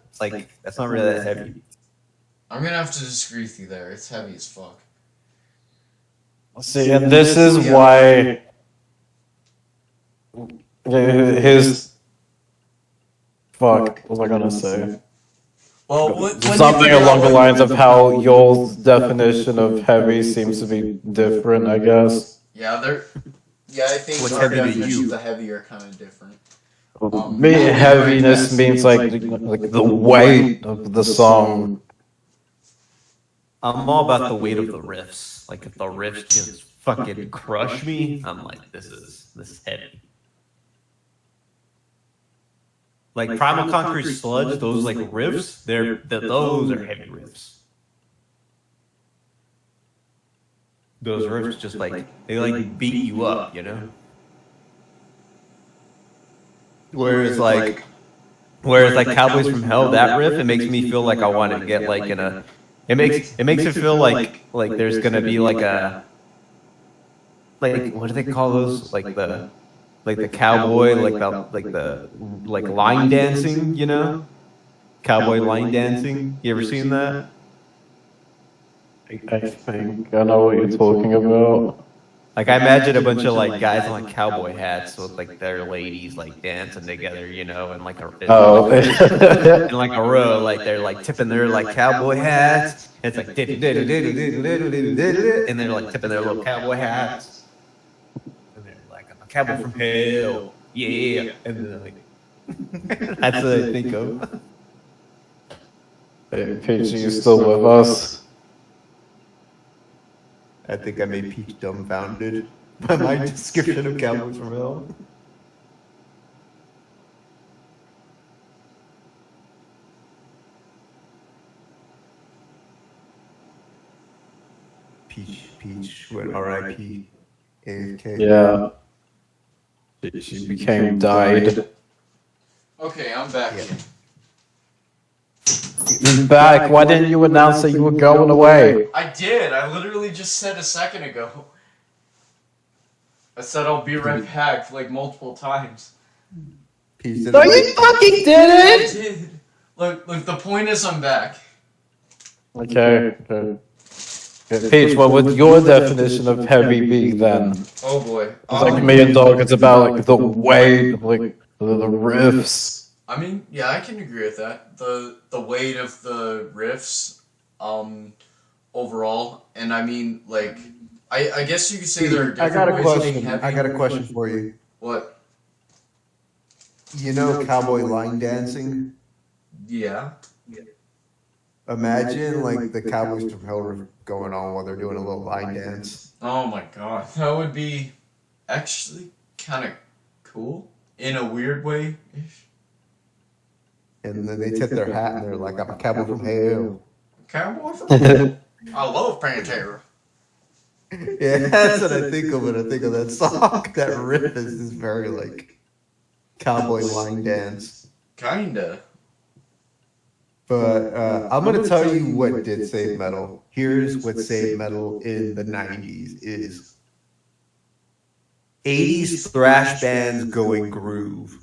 It's like that's not really that heavy. I'm gonna have to disagree with you there. It's heavy as fuck. See, and this is why his fuck. What was I gonna say? Well, when Something along the lines of how Yoel's definition of heavy seems to be different, I guess. Yeah, I think What's our heavy to definitions you? of heavy are kind of different. Heaviness means like the weight of the song. I'm all about the weight of the riffs. Like if the riffs just fucking crush me, I'm like, this is heavy. Like Primal Concrete Sludge, those like riffs, those are heavy riffs. Those riffs just like they like beat you up, you know. Whereas like Cowboys from Hell, that riff, it makes me feel like I want to get like in a. It makes it feel like there's gonna be like a what do they call those, like the cowboy like the line dancing, you know, cowboy line dancing. You ever seen that? I think I know what you're talking about. Like I imagine a bunch of like guys on like cowboy hats with like their ladies like dancing together, you know, and like in like a row, like they're like tipping their like cowboy hats. It's like and they're like tipping their little cowboy hats. And they're like, I'm a cowboy from hell, yeah. And then like that's what I think of. Hey, Peach, are you still with us? I think I made Peach dumbfounded by my description of Cowboys from Hell. Peach went R.I.P. AFK. Yeah. She became died. Okay, I'm back. Yeah. You're back. Why didn't you announce that you were going away? I did. I literally just said a second ago. I said I'll be right back like multiple times. Peach No, you fucking I didn't! did. Look, the point is I'm back. Okay. Peach, what would your definition of heavy be then? Oh boy. It's like me and Dog, it's about like the weight, like the riffs. I mean, yeah, I can agree with that. The weight of the riffs, overall, and I mean, like, I guess you could say there are different I got a ways of question. being heavy. I got a question for you. What? You know cowboy line dancing? Yeah. Imagine like the Cowboys from Hell riff going on while they're doing a little line dance. Oh my god, that would be actually kind of cool in a weird way. And then they tip their hat and they're like, I'm a cowboy from hell. Cowboy from I love Pantera. Yeah, that's what I think of when I think of that song. That riff is very like cowboy line dance. Kinda. But I'm going to tell you what did save metal. Here's what saved metal in the 90s is 80s thrash bands going groove.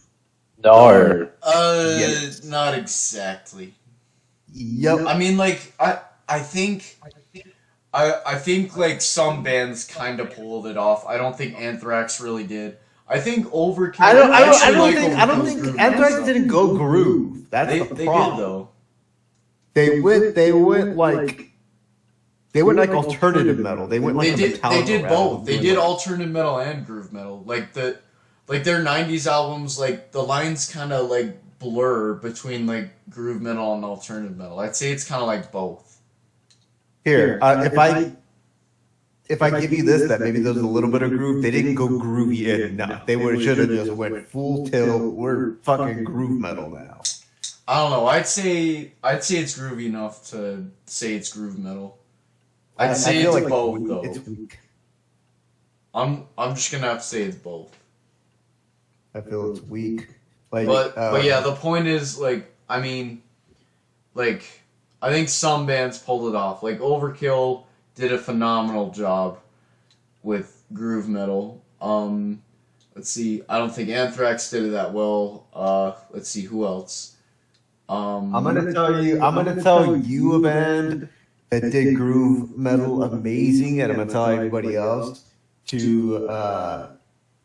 No. Yes. Not exactly. Yep. I mean, like, I think like some bands kind of pulled it off. I don't think Anthrax really did. I think Overkill. I don't Overkill's think groove Anthrax stuff. didn't go groove. That's They the did problem. though. They went like alternative metal. They went like They a did Metallica both. route. They did alternative metal and groove metal. Like their 90s albums, like the lines kind of like blur between like groove metal and alternative metal. I'd say it's kind of like both. Here, if I give you this, that maybe there's a little bit of groove. They didn't go groovy enough. They should have just went full tilt. We're fucking groove metal now. I don't know. I'd say it's groovy enough to say it's groove metal. I'd say feel it's like both though. It's weak. I'm just gonna have to say it's both. I feel it's weak. Like, But yeah, the point is like I mean, like I think some bands pulled it off. Like Overkill did a phenomenal job with groove metal. Let's see. I don't think Anthrax did it that well. Let's see who else. I'm gonna tell you a band that did groove metal amazing, and I'm gonna tell everybody else to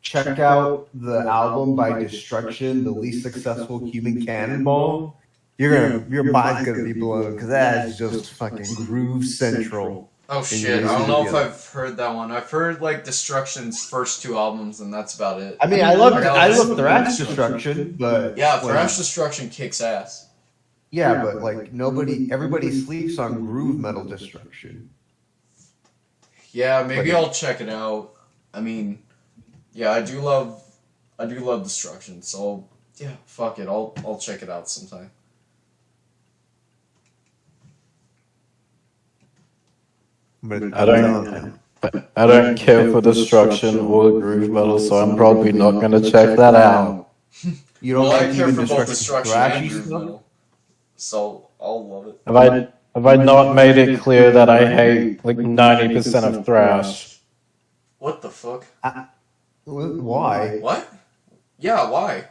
check out the album by Destruction, The Least Successful Human Cannonball. Your mind's gonna be blown because that is just fucking groove central. Oh shit, I don't know if I've heard that one. I've heard like Destruction's first 2 albums, and that's about it. I mean, I love thrash Destruction, but yeah, thrash Destruction kicks ass. Yeah, but like everybody sleeps on groove metal Destruction. Yeah, maybe I'll check it out. I mean, yeah, I do love Destruction, so yeah, fuck it, I'll check it out sometime. I don't care for Destruction or groove metal, so I'm probably not gonna check that out. You don't Well, like I care even for both Destruction Destruction and thrashy groove stuff? metal, so I'll love it. Have I not made it clear that I hate like 90% of thrash? What the fuck? Why? What? Yeah, why?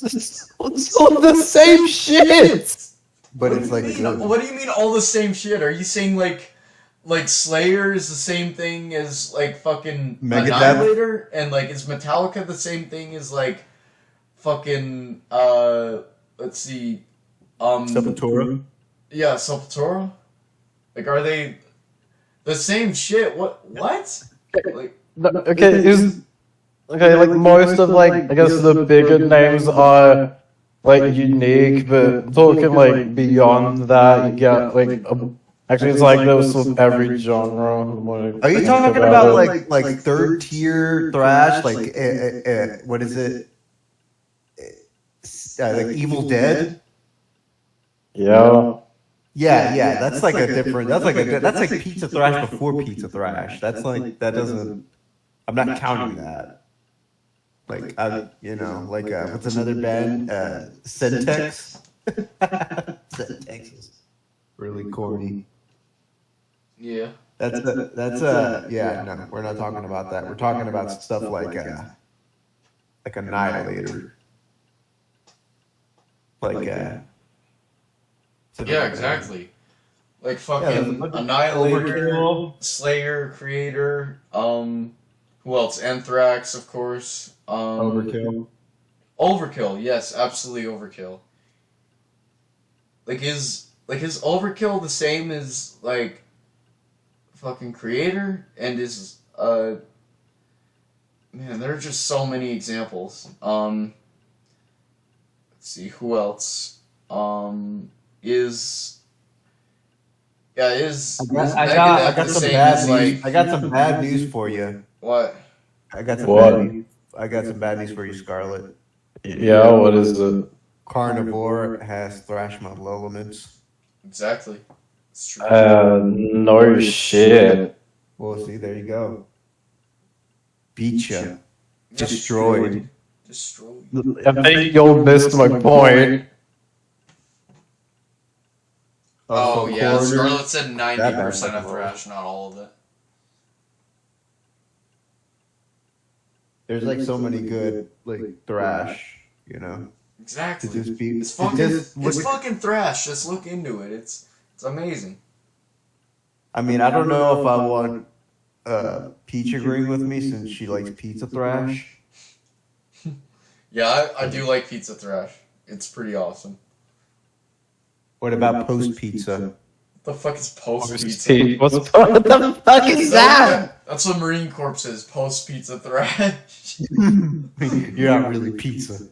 It's all the same shit! But it's like What do you mean all the same shit? Are you saying like Slayer is the same thing as like fucking Megadeth? Annihilator, and like is Metallica the same thing as like fucking let's see, Sepultura. yeah, Sepultura? Like, are they the same shit? What? Like, Okay, like most of like I guess the bigger names are like unique, but talking like beyond that, you get like actually it's like this with every genre. Are you talking about like third tier thrash? Like what is it? Like Evil Dead? Yeah. Yeah. That's like a different. That's like pizza thrash before pizza thrash. That's like that doesn't. I'm not counting that. Like what's another band? Centex. Centex is really corny. yeah. Yeah. No, we're not talking about that. We're talking about stuff like Annihilator. Yeah, exactly. Like fucking Annihilator, Overkill. Slayer, Creator, who else? Anthrax, of course. Overkill. Overkill, yes, absolutely Overkill. Like is Overkill the same as like fucking Creator, and is man, there are just so many examples. Let's see who else. Is I got some bad news. I got some bad news for you. What? I got some bad news for you, Scarlet. Yeah, what is it? Carnivore has thrash metal elements. Exactly. It's true. No shit. Well, see, there you go. Beat ya. Destroyed. Destroyed. I think you'll miss my point. Oh yeah, Coroner. Scarlet said 90% of bad. thrash, not all of it. There's like so many good like thrash, you know. Exactly. To just be, It's to fucking just it's look- fucking thrash. Just look into it. It's amazing. I mean, I don't know if I want Peach agreeing with me since she likes pizza thrash. Yeah, I do like pizza thrash. It's pretty awesome. What about post pizza? What the fuck is post pizza? Pete, what the fuck is that? That's what Marine Corps is. Post pizza thrash. You're not really pizza.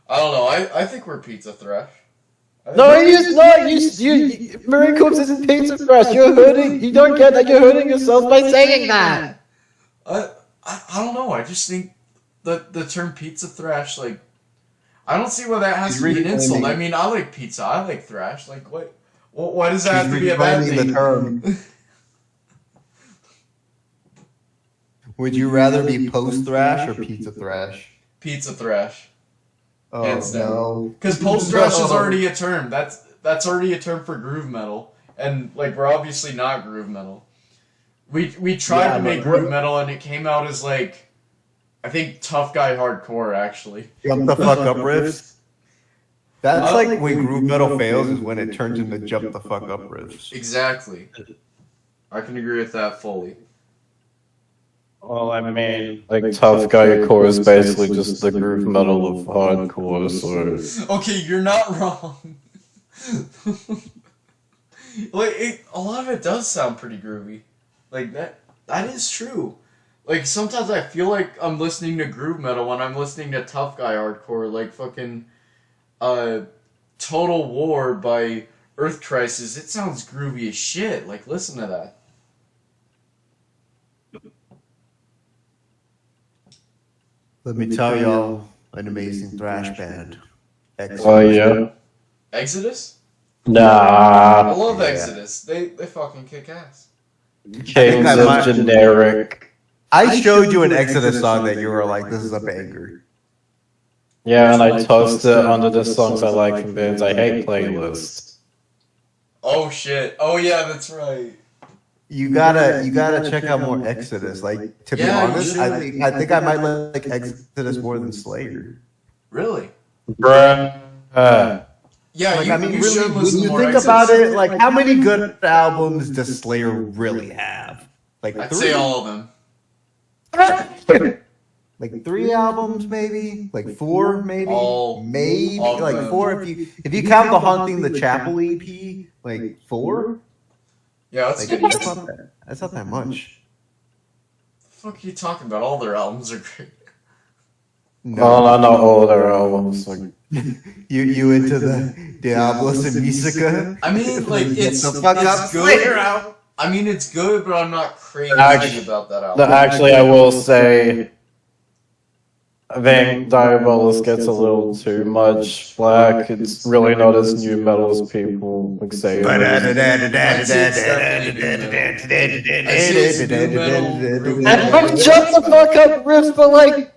I don't know. I think we're pizza thrash. No, you're not. You Marine Corps isn't pizza thrash. You're hurting. You don't get that. You're hurting yourself by saying that. I don't know. I just think the term pizza thrash, like, I don't see why that has to be an insult. I mean, I like pizza. I like thrash. Like, what? Why does that have to be a bad thing? The term. Would you rather be post thrash or pizza thrash? Pizza thrash. Oh Hands down. no! Because post thrash is already a term. That's already a term for groove metal, and like we're obviously not groove metal. We tried to make groove metal, and it came out as like I think Tough Guy Hardcore, actually. Jump the fuck up riffs. That's like when groove metal fails is when it turns into jump the fuck up riffs. Exactly. I can agree with that fully. Well, I mean, like Tough Guy Core is basically just the groove metal of hardcore, so... Okay, you're not wrong. Like, a lot of it does sound pretty groovy. Like, that is true. Like, sometimes I feel like I'm listening to groove metal when I'm listening to Tough Guy Hardcore, like fucking, Total War by Earth Crisis. It sounds groovy as shit. Like, listen to that. Let me tell y'all an amazing thrash band. Oh, yeah? Exodus? I Nah. love Yeah. Exodus. They fucking kick ass. Kings of Generic. I showed you an Exodus song that you were like, this is a banger. Yeah, and I tossed it under the songs I like from bands I hate playlist. Oh shit. Oh yeah, that's right. You gotta check out more Exodus. Like, to be Yeah, you honest, should. I think I might like Exodus more than Slayer. Really? Bruh. Yeah, Like, you, I mean, you really, should when listen you more think Exodus. about it, like, how many good albums does Slayer really have? Like, I'd 3? say all of them. Like 3 albums, maybe? Like 4, maybe? All Maybe of like them. 4 if you count the Haunting the Chapel EP, like 4. Yeah, that's Like, good. that's not that much. The fuck are you talking about? All their albums are great. Well, I know all their albums. Like, You into the Diablos and Musica? I mean, like, Get it's, the fuck it's up, good. Slayer out. I mean, it's good, but I'm not crazy about that album. actually, I will say, I think Diabolus gets a little too much flack. It's really not as new metal as people like say. And shut the fuck up, riffs for like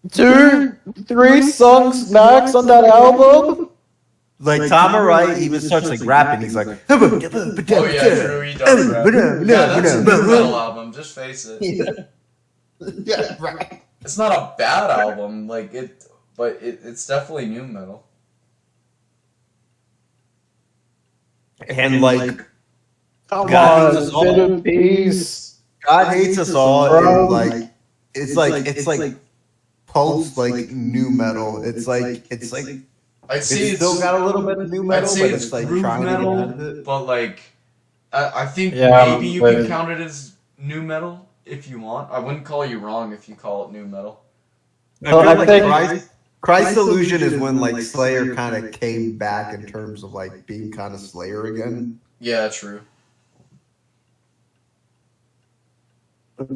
2-3 songs max on that album. Like Tom Wright even starts like rapping. He's like, Oh yeah, true, he does rap. Yeah, that's a new metal album, just face it. Yeah, right. It's not a bad album, like but it's definitely new metal. And like, Come God, on, it's all- bit of peace. God Hates Us All. Bro. And like, it's like post like new metal. It's like I'd it's say still got a little bit of new I'd metal, say but it's it's like groove trying to get metal, out of it. but like I think Yeah, maybe you but- can count it as new metal if you want. I wouldn't call you wrong if you call it new metal. Well, I I feel think- like Christ Illusion is when like Slayer kind of came back in terms of like being kind of Slayer again. Yeah, true.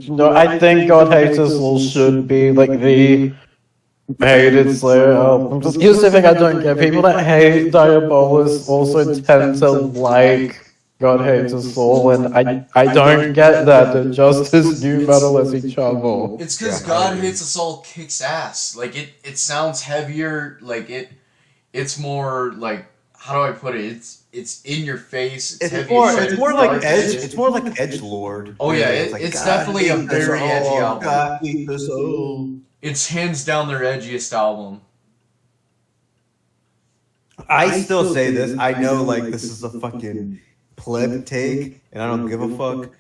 No, I think God Hates Us All should be like the hated Slayer album. Just here's the thing I don't get. People that hate Diabolus also tend to like God Hates Us All, and I don't get that. They're just as new metal as each other. It's because Yeah, God I agree. Hates Us All kicks ass. Like it sounds heavier. Like it's more like, how do I put it? It's in your face. It's heavy. It's more like dark Edge. shit. It's more like Edgelord. Oh, yeah, like, it's God definitely a Hates Us very edgy All, album. God Hates Us All. It's hands down their edgiest album. I still say this. I know, like, this is a fucking pleb take, and I don't give a fuck.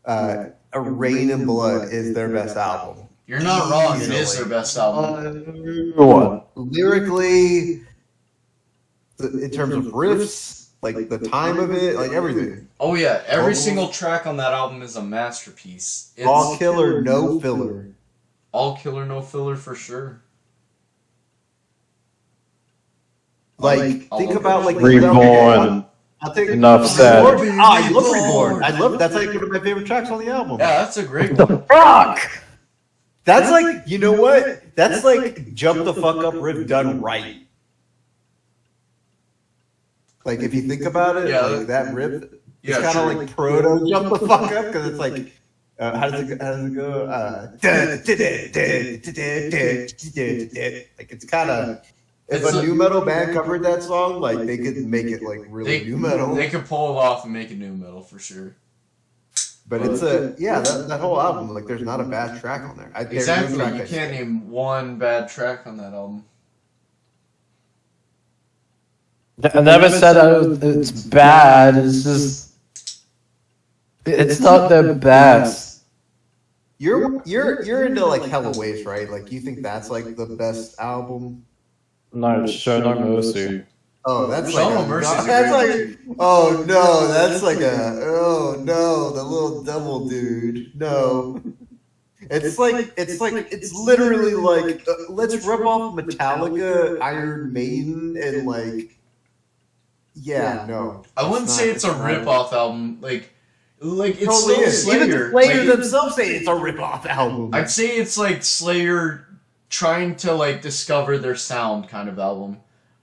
A Rain and Blood is their best album. You're not wrong. It is Easily. their best album. What? Lyrically, in terms of riffs, like the time of it, like everything. Oh yeah, every single track on that album is a masterpiece. It's All killer, no filler. all killer, no filler for sure. Like, I'll think look about at like it. Reborn. I'll take Enough said. I love Reborn. I love that's like one of my favorite tracks on the album. Yeah, that's a great The one. fuck? That's like, you know what? That's like jump the fuck up riff done right. Like if you think about it, Yeah, like that riff, it's Yeah, kind true. of like proto jump the fuck up because it's like, how does it go? Like it's kind of. If It's a a- new metal band covered that song, like they could make it like really new metal. They could pull it off and make it new metal for sure. But it's that whole album, like, there's not a bad track on there. Exactly, you can't name one bad track on that album. I never said it's bad. It's just it's not their best. You're into like Hella Waves, right? Like, you think that's like the best album? No, it's Show No Mercy. Oh, that's Show like No Mercy. that's like oh no, that's like oh no, the little devil dude. No. It's literally like let's rip off Metallica, Iron Maiden, and like no. I wouldn't say it's a rip-off album. Like it's Totally still is. Slayer. Even the Slayer Like, themselves say it's a rip-off album. I'd say it's like Slayer trying to like discover their sound kind of album.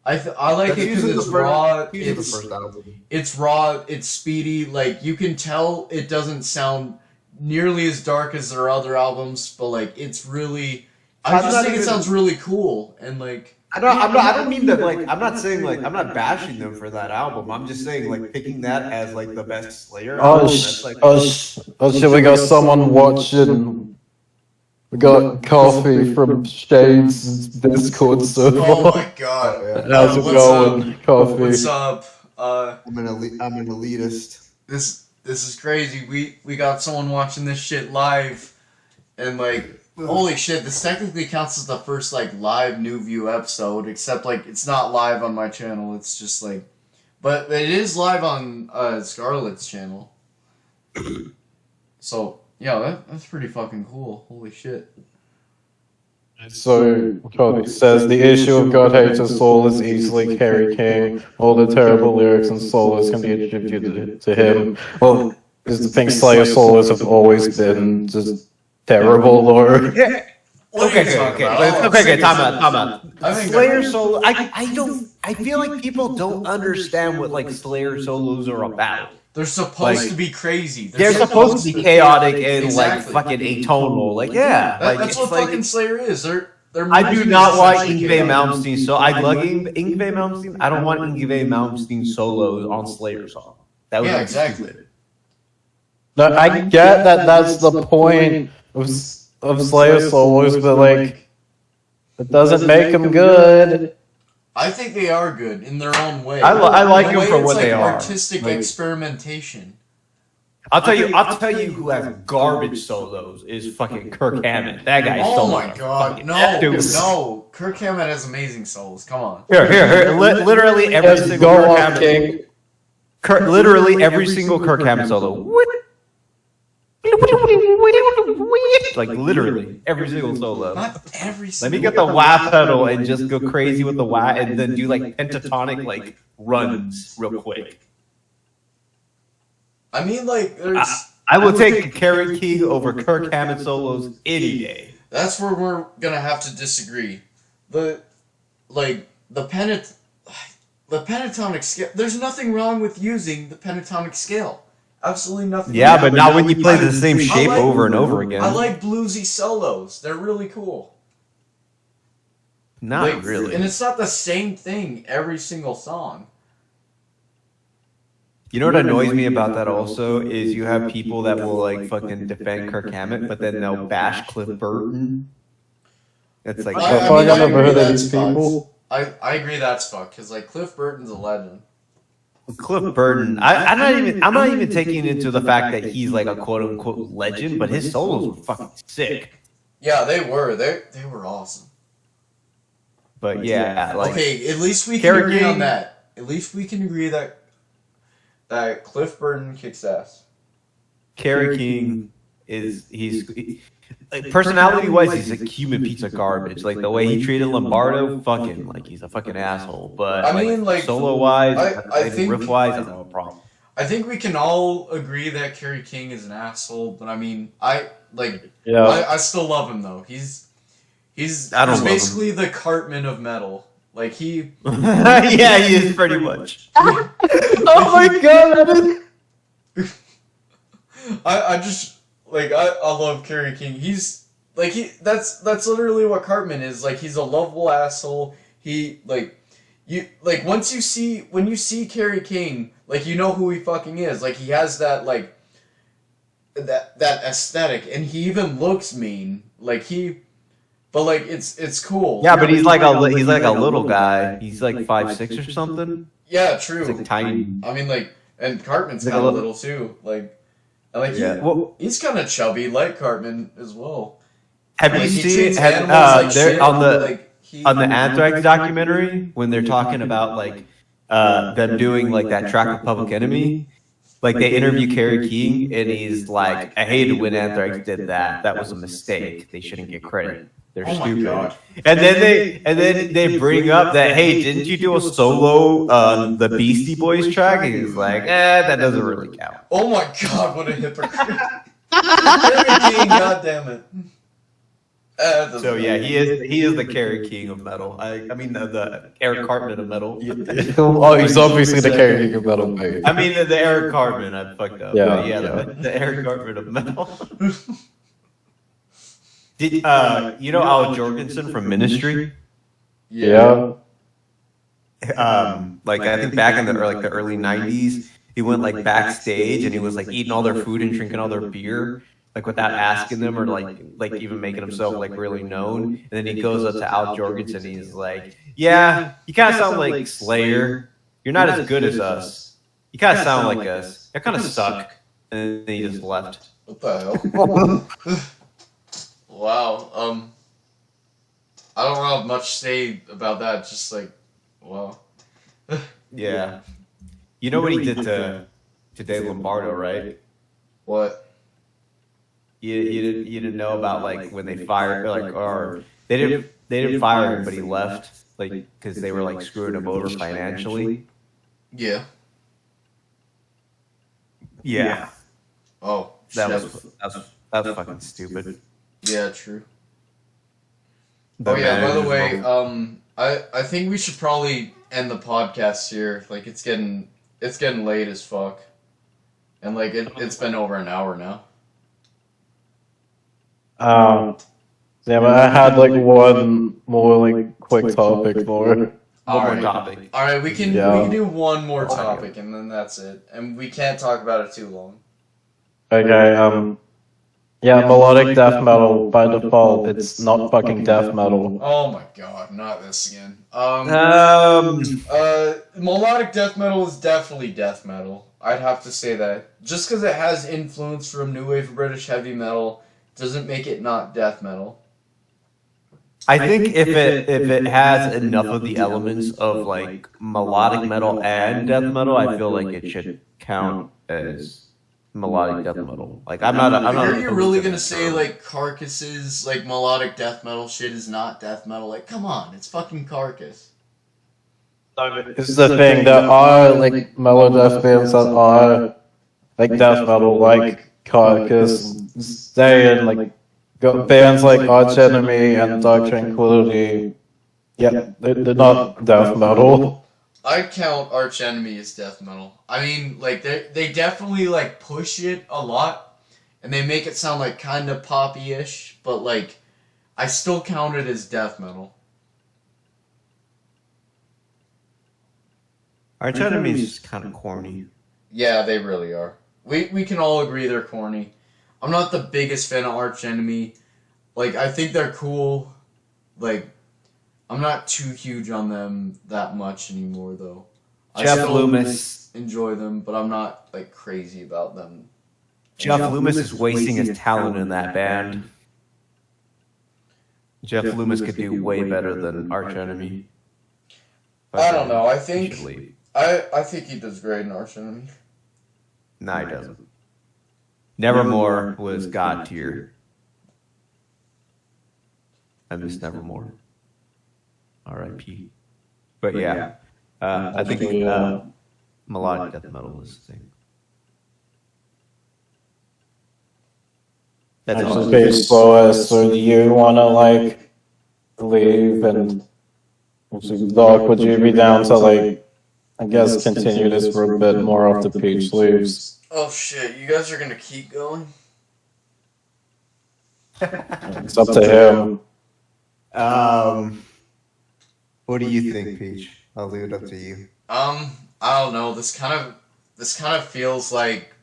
I like it because it's raw. It's raw. It's speedy. Like, you can tell it doesn't sound nearly as dark as their other albums, but like it's really. I just think it sounds really cool and like. I don't mean that, like, I'm not saying, like, I'm not bashing them for that album. I'm just saying, like, picking that as, like, the best Slayer album. Shit, we got someone watching. We got coffee from Shane's Discord server. Oh my god. How's it going, Coffee? What's up? I'm an elitist. This is crazy. We got someone watching this shit live, and like, holy shit, this technically counts as the first like live new view episode, except like it's not live on my channel. It's just like, but it is live on Scarlet's channel. So yeah, that's pretty fucking cool. Holy shit. So, Cody says, the issue of God Hates Us All is easily Kerry King. All the terrible lyrics and solos can be attributed to him. Well, because the thing Slayer solos have always been just terrible, or... Okay, time out. Slayer solo, I feel like people don't understand what, like, Slayer solos are about. They're supposed to be crazy. They're supposed to be chaotic and Exactly. like fucking atonal. Like, yeah, That's what fucking Slayer is. They're I do not want Yngwie Malmsteen. So I love Yngwie Malmsteen. I don't want Yngwie Malmsteen solos on Slayer song. That would be exactly. stupid. No, I get that that's the point of Slayer solos, but like, it doesn't make them good. I think they are good in their own way. I like In a them way, for it's what like they are. Artistic Like- experimentation. I'll tell you who has garbage solos is fucking Kirk Hammett. That guy's Oh solo. my god, no. Kirk Hammett has amazing solos. Come on. Here. Literally every Yes, single go Kirk on, Hammett. King. Literally every single Kirk Hammett solo. Like literally every single solo. Not every Let single me get the wah pedal and just go crazy with the wah, and then do like pentatonic like runs real quick. I mean, like, there's. I will take Kerry King over Kirk Hammett solos any day. That's where we're gonna have to disagree. The pentatonic scale. There's nothing wrong with using the pentatonic scale. Absolutely nothing. Yeah, but not when you play the same I shape like- over and over again. I like bluesy solos. They're really cool. Not Like, really. And it's not the same thing every single song. You know what annoys me about that also is you have people that will like fucking defend Kirk Hammett, but then they'll bash Cliff Burton. It's like, I never heard agree of that's these fucked. people. I agree that's fucked because like Cliff Burton's a legend. Cliff Burton. I'm not even taking into the fact that he's like a quote unquote legend, but his solos were fucking sick. Yeah, they were. They were awesome. But yeah, like Okay, at least we can Kerry agree on King- that. At least we can agree that Cliff Burton kicks ass. Kerry King he's like, personality wise he's a Cuban pizza garbage. Like the way he treated Lombardo, fucking like he's a fucking asshole. But I mean, like, solo wise, I think- riff wise, I don't have a problem. I think we can all agree that Kerry King is an asshole, but I mean, I still love him though. He's I don't love him. basically the Cartman of metal. Like he Yeah, he is pretty much. Oh my god! I just like I love Kerry King. He's like that's literally what Cartman is. Like he's a lovable asshole. He like you like when you see Kerry King, like you know who he fucking is. Like he has that like that aesthetic, and he even looks mean. Like but like it's cool. Yeah, but he's like a little guy. He's like 5'6" or something. Yeah, true. He's like tiny. I mean, like, and Cartman's Like kind a of little- little too. Like, and like Yeah. he's kind of chubby, like Cartman as well. Have Like, you he seen treats animals like shit, on the like, on the Anthrax documentary when they're talking about like them doing like that track with Public Enemy? Like they interview Kerry King and he's like, I hated when Anthrax did that. That was a mistake. They shouldn't get credit. They're Oh my stupid. God. And then they bring up that, hey, didn't you do a solo on the Beastie Boys track? And he's like, that doesn't really count. Oh my God, what a hypocrite! Kerry King, God damn it. So yeah, he is the Kerry King of metal. I mean the Eric Cartman of metal. Oh, he's obviously the King of metal, mate. I mean the Eric Cartman. I fucked up. Yeah, But yeah, yeah. The Eric Cartman of metal. Did you know Al Jorgensen from Ministry? Yeah. Like I think back in the early '90s, he went like backstage and he was like eating all their food and drinking all their beer, like without asking them or like even making himself like really known. And then he goes up to Al Jorgensen and he's like, "Yeah, you kind of sound like Slayer. You're not as good as us. You kind of sound like us. You kind of suck." And then he just left. What the hell? Wow. I don't have much to say about that. Just like, wow. Yeah. You know what he did to Dave Lombardo, right? What? You didn't know about like when they fired or they didn't fire him, but he left like because they were like screwing him over financially. Yeah. Yeah, Oh. that shit. was fucking stupid. Yeah, true. The Oh yeah. By the manager- way, I think we should probably end the podcast here. Like it's getting late as fuck, and like it's been over an hour now. Yeah, but I had like one more like quick topic for. One more Alright. topic. All right, we can Yeah. do one more topic, and then that's it. And we can't talk about it too long. Okay, yeah, melodic death metal by default, it's not fucking death metal. Oh my god, not this again. Melodic death metal is definitely death metal. I'd have to say that. Just because it has influence from new wave British heavy metal doesn't make it not death metal. I think if it has enough of the elements of like melodic metal and death metal, I feel like it should count as melodic death metal. Like I'm not. You're really gonna say like Carcass's like melodic death metal shit is not death metal? Like, come on, it's fucking Carcass. This is the thing, there are like mellow death bands that are like death metal, like Carcass, Stay, and like got bands like Arch Enemy and Dark Tranquility. Yeah, they're not death metal. I'd count Arch Enemy as death metal. I mean, like they definitely like push it a lot, and they make it sound like kind of poppy-ish, but like I still count it as death metal. Arch Enemy is kind of corny. Yeah, they really are. We can all agree they're corny. I'm not the biggest fan of Arch Enemy. Like, I think they're cool. Like, I'm not too huge on them that much anymore, though. I Jeff still Loomis. enjoy them, but I'm not, like, crazy about them. Jeff Loomis is wasting his talent in that band. Jeff Loomis could do way better than Arch Enemy. I don't know. I He think should leave. I think he does great in Arch Enemy. No, he doesn't. Nevermore was God tier. I miss Nevermore. R.I.P. But yeah, I think melodic death metal is the thing. That's It's all. just baseball, so do you wanna like leave and Doc, would you be down to like I guess continue this for a bit more after Peach leaves? Oh shit, you guys are gonna keep going? It's up to him. What do you think, Peach? I'll leave it up to you. I don't know. This kind of feels like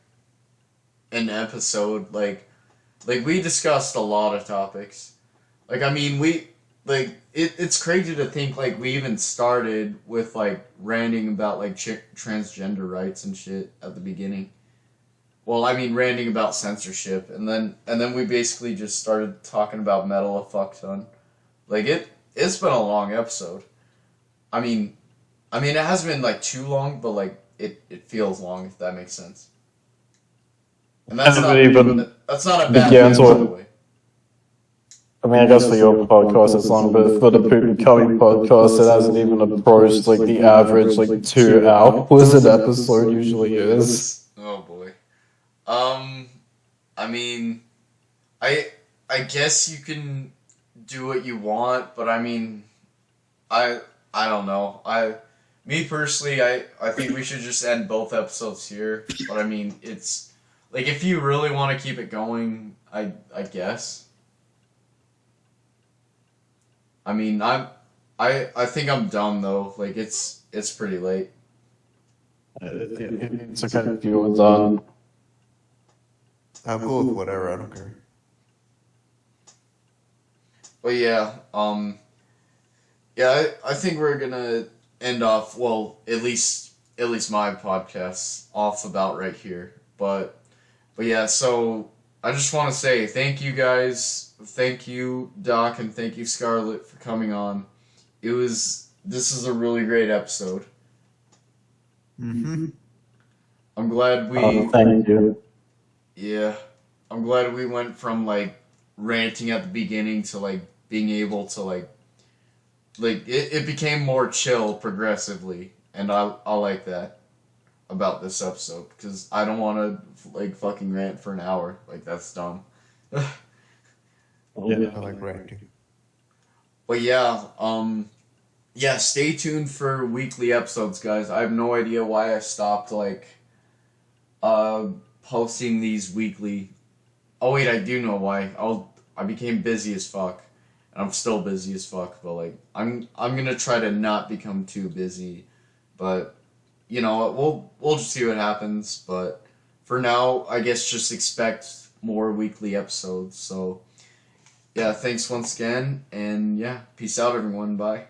an episode, like we discussed a lot of topics. Like, I mean, it's crazy to think, like, we even started with, like, ranting about, like, transgender rights and shit at the beginning. Well, I mean, ranting about censorship, and then we basically just started talking about metal a fuck ton. Like, it's been a long episode. I mean, it hasn't been, like, too long, but, like, it feels long, if that makes sense. And that's not a bad thing, by the way. I mean, I guess for your podcast it's long, but for the Poopy Cummy Podcast, it hasn't even approached, like, the average, like, 2 hours an episode usually is. Oh, boy. I mean, I guess you can do what you want, but I mean, I don't know. Me personally, I think we should just end both episodes here, but I mean, it's, like, if you really want to keep it going, I guess. I mean, I think I'm done, though. Like, it's pretty late. It's okay if you're done. I'm cool with whatever. I don't care. But yeah, I think we're gonna end off, well, at least my podcast off about right here. But yeah, so I just want to say thank you guys, thank you Doc, and thank you Scarlet for coming on. This is a really great episode. Mm-hmm. I'm glad thank you. Yeah, I'm glad we went from, like, ranting at the beginning to, like, being able to, like it became more chill progressively, and I like that about this episode, because I don't want to, like, fucking rant for an hour. Like, that's dumb. I like ranting. But yeah, stay tuned for weekly episodes, guys. I have no idea why I stopped, like, posting these weekly. Oh wait, I do know why. I became busy as fuck, and I'm still busy as fuck. But, like, I'm gonna try to not become too busy. But, you know, we'll just see what happens. But for now, I guess just expect more weekly episodes. So yeah, thanks once again, and yeah, peace out, everyone. Bye.